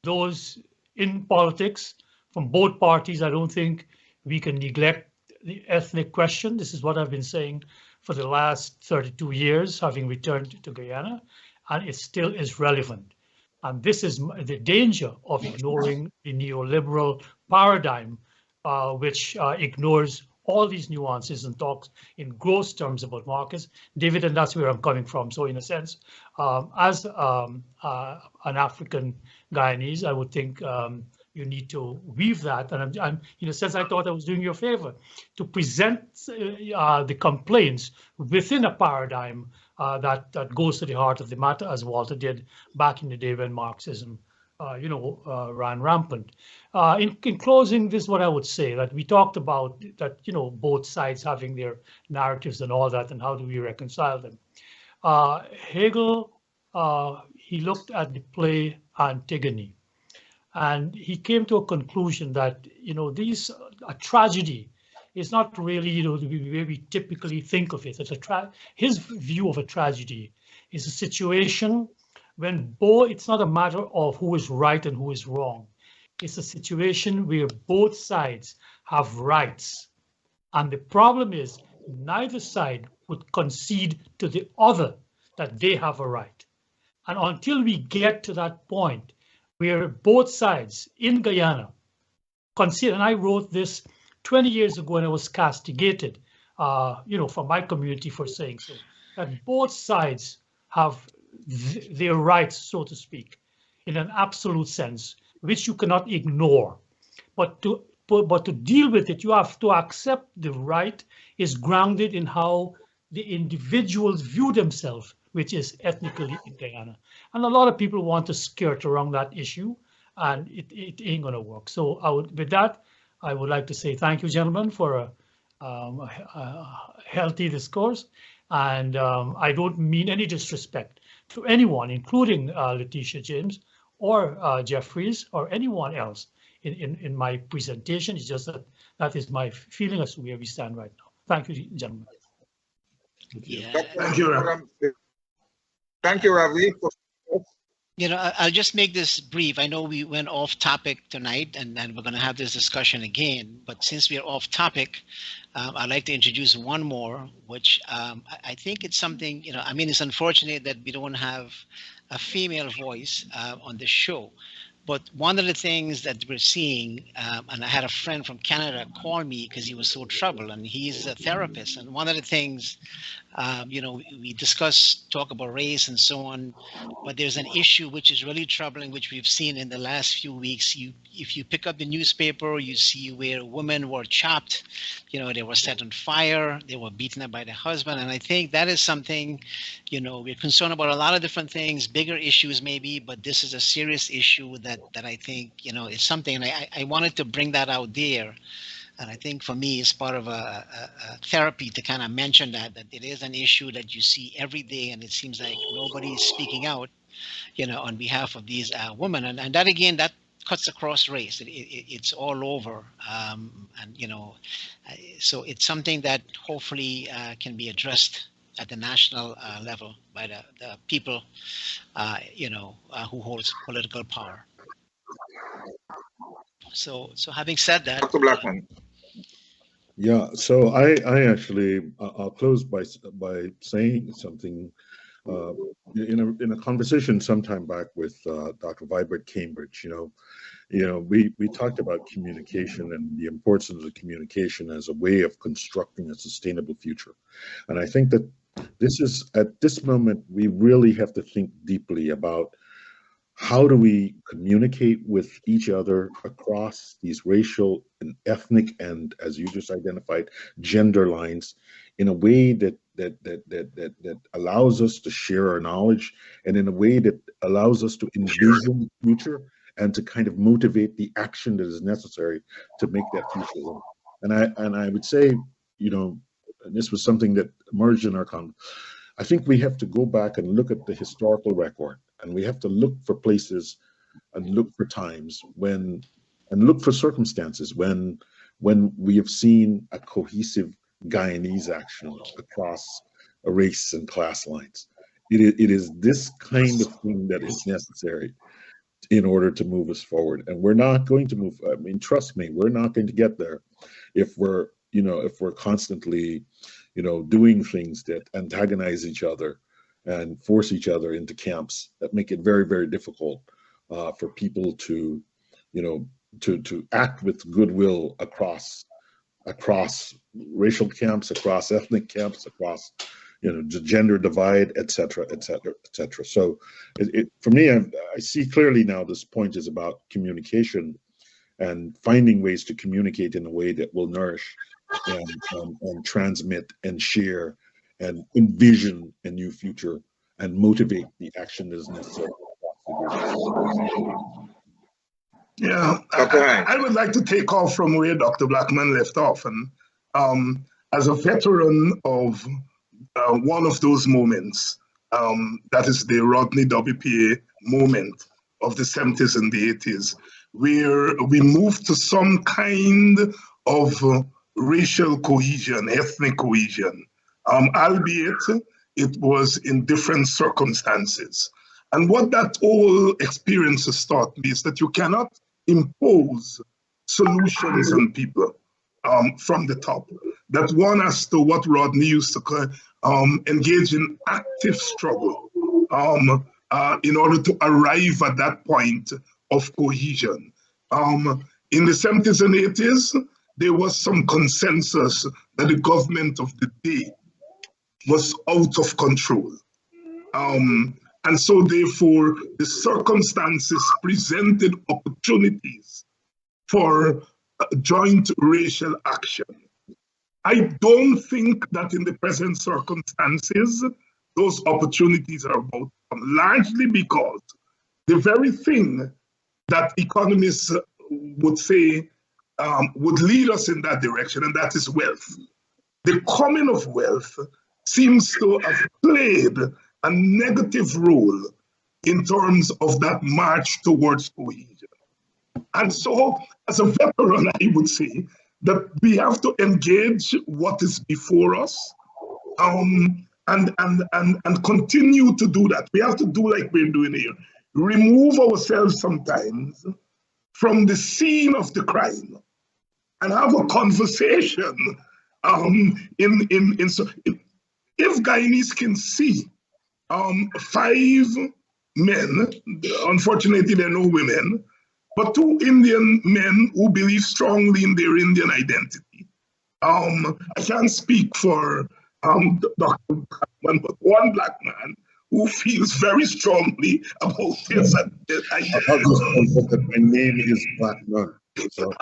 those in politics from both parties, I don't think we can neglect the ethnic question. This is what I've been saying for the last 32 years, having returned to Guyana, and it still is relevant. And this is the danger of ignoring the neoliberal paradigm, which ignores all these nuances and talks in gross terms about markets. David, and that's where I'm coming from. So in a sense, as an African Guyanese, I would think you need to weave that. And I'm, in a sense, I thought I was doing you a favor to present the complaints within a paradigm that goes to the heart of the matter, as Walter did back in the day when Marxism, ran rampant. In closing, this is what I would say, that we talked about that, both sides having their narratives and all that, and how do we reconcile them. Hegel, he looked at the play Antigone, and he came to a conclusion that, a tragedy is not really, the way we typically think of it. His view of a tragedy is a situation when it's not a matter of who is right and who is wrong. It's a situation where both sides have rights. And the problem is neither side would concede to the other that they have a right. And until we get to that point where both sides in Guyana concede, and I wrote this 20 years ago and I was castigated, from my community for saying so, that both sides have their rights, so to speak, in an absolute sense, which you cannot ignore. But to deal with it, you have to accept the right is grounded in how the individuals view themselves, which is ethnically in Guyana. And a lot of people want to skirt around that issue, and it ain't going to work. So with that, I would like to say thank you, gentlemen, for a healthy discourse. And I don't mean any disrespect to anyone, including Letitia James or Jeffries or anyone else in my presentation. It's just that is my feeling as to where we stand right now. Thank you, gentlemen. Yeah. Thank you. Thank you, Ravi. I'll just make this brief. I know we went off topic tonight, and we're going to have this discussion again. But since we're off topic, I'd like to introduce one more, which I think it's something, it's unfortunate that we don't have a female voice on the show. But one of the things that we're seeing, and I had a friend from Canada call me because he was so troubled, and he's a therapist. And one of the things, we talk about race and so on, but there's an issue which is really troubling, which we've seen in the last few weeks. If you pick up the newspaper, you see where women were chopped, they were set on fire, they were beaten up by the husband. And I think that is something, we're concerned about a lot of different things, bigger issues maybe, but this is a serious issue that I think, it's something, and I wanted to bring that out there. And I think for me, it's part of a therapy to kind of mention that it is an issue that you see every day, and it seems like nobody is speaking out, on behalf of these women. And that, again, that cuts across race. It's all over. So it's something that hopefully can be addressed at the national level by the people, who holds political power. So having said that, Dr. Blackman. Yeah, so I actually, I'll close by saying something in a conversation sometime back with Dr. Vibert Cambridge. We talked about communication and the importance of communication as a way of constructing a sustainable future. And I think that this is, at this moment, we really have to think deeply about how do we communicate with each other across these racial and ethnic and, as you just identified, gender lines in a way that allows us to share our knowledge, and in a way that allows us to envision the future and to kind of motivate the action that is necessary to make that future work. And I would say, and this was something that emerged in our conversation. I think we have to go back and look at the historical record, and we have to look for places and look for times when, and look for circumstances when we have seen a cohesive Guyanese action across a race and class lines. It is this kind of thing that is necessary in order to move us forward. And we're not going to move. I mean, trust me, we're not going to get there if we're constantly, doing things that antagonize each other and force each other into camps that make it very, very difficult for people to, to act with goodwill across racial camps, across ethnic camps, across the gender divide, et cetera, et cetera, et cetera. So for me, I see clearly now this point is about communication and finding ways to communicate in a way that will nourish and transmit and share and envision a new future and motivate the action that is necessary. Yeah, Okay. I would like to take off from where Dr. Blackman left off. And as a veteran of one of those moments, that is the Rodney WPA moment of the 70s and the 80s, where we moved to some kind of racial cohesion, ethnic cohesion, albeit it was in different circumstances. And what that whole experience has taught me is that you cannot impose solutions on people from the top. That one has to, what Rodney used to call, engage in active struggle in order to arrive at that point of cohesion. In the 70s and 80s, there was some consensus that the government of the day was out of control. And so therefore, the circumstances presented opportunities for joint racial action. I don't think that in the present circumstances, those opportunities are about to come, largely because the very thing that economists would say would lead us in that direction, and that is wealth. The coming of wealth seems to have played a negative role in terms of that march towards cohesion. And so, as a veteran, I would say that we have to engage what is before us and continue to do that. We have to do like we're doing here. Remove ourselves sometimes from the scene of the crime and have a conversation. If Guyanese can see 5 men, unfortunately there are no women, but 2 Indian men who believe strongly in their Indian identity. I can't speak for Dr. Blackman, but one black man who feels very strongly about his identity. My name is Blackman. So.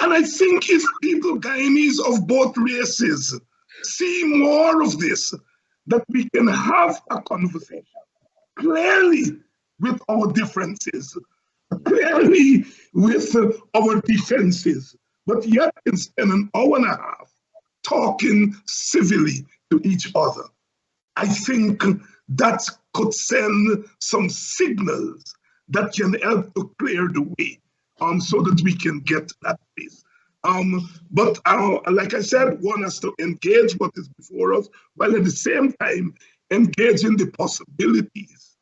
And I think if people, Guyanese of both races, see more of this, that we can have a conversation clearly with our differences, clearly with our differences, but yet can spend an hour and a half talking civilly to each other. I think that could send some signals that can help to clear the way so that we can get to that place. But like I said, one has to engage what is before us, while at the same time engage in the possibilities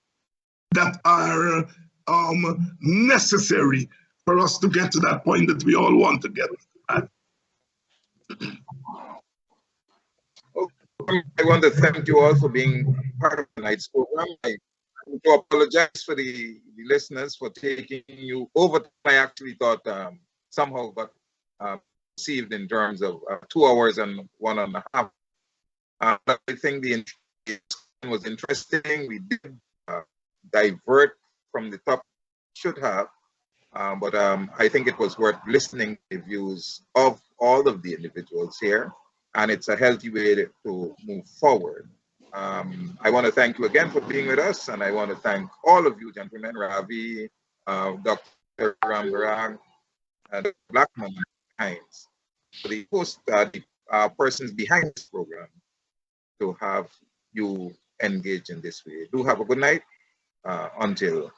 that are necessary for us to get to that point that we all want to get I want to thank you all for being part of tonight's program. I want to apologize for the listeners for taking you over. I actually thought somehow got received in terms of 2 hours and 1.5. But I think the discussion was interesting. We did divert from the topic should have, but I think it was worth listening to the views of all of the individuals here, and it's a healthy way to move forward. I want to thank you again for being with us, and I want to thank all of you, gentlemen, Ravi, Dr. Rambarang, and Blackman Hines, for the host, the persons behind this program, to have you engage in this way. Do have a good night until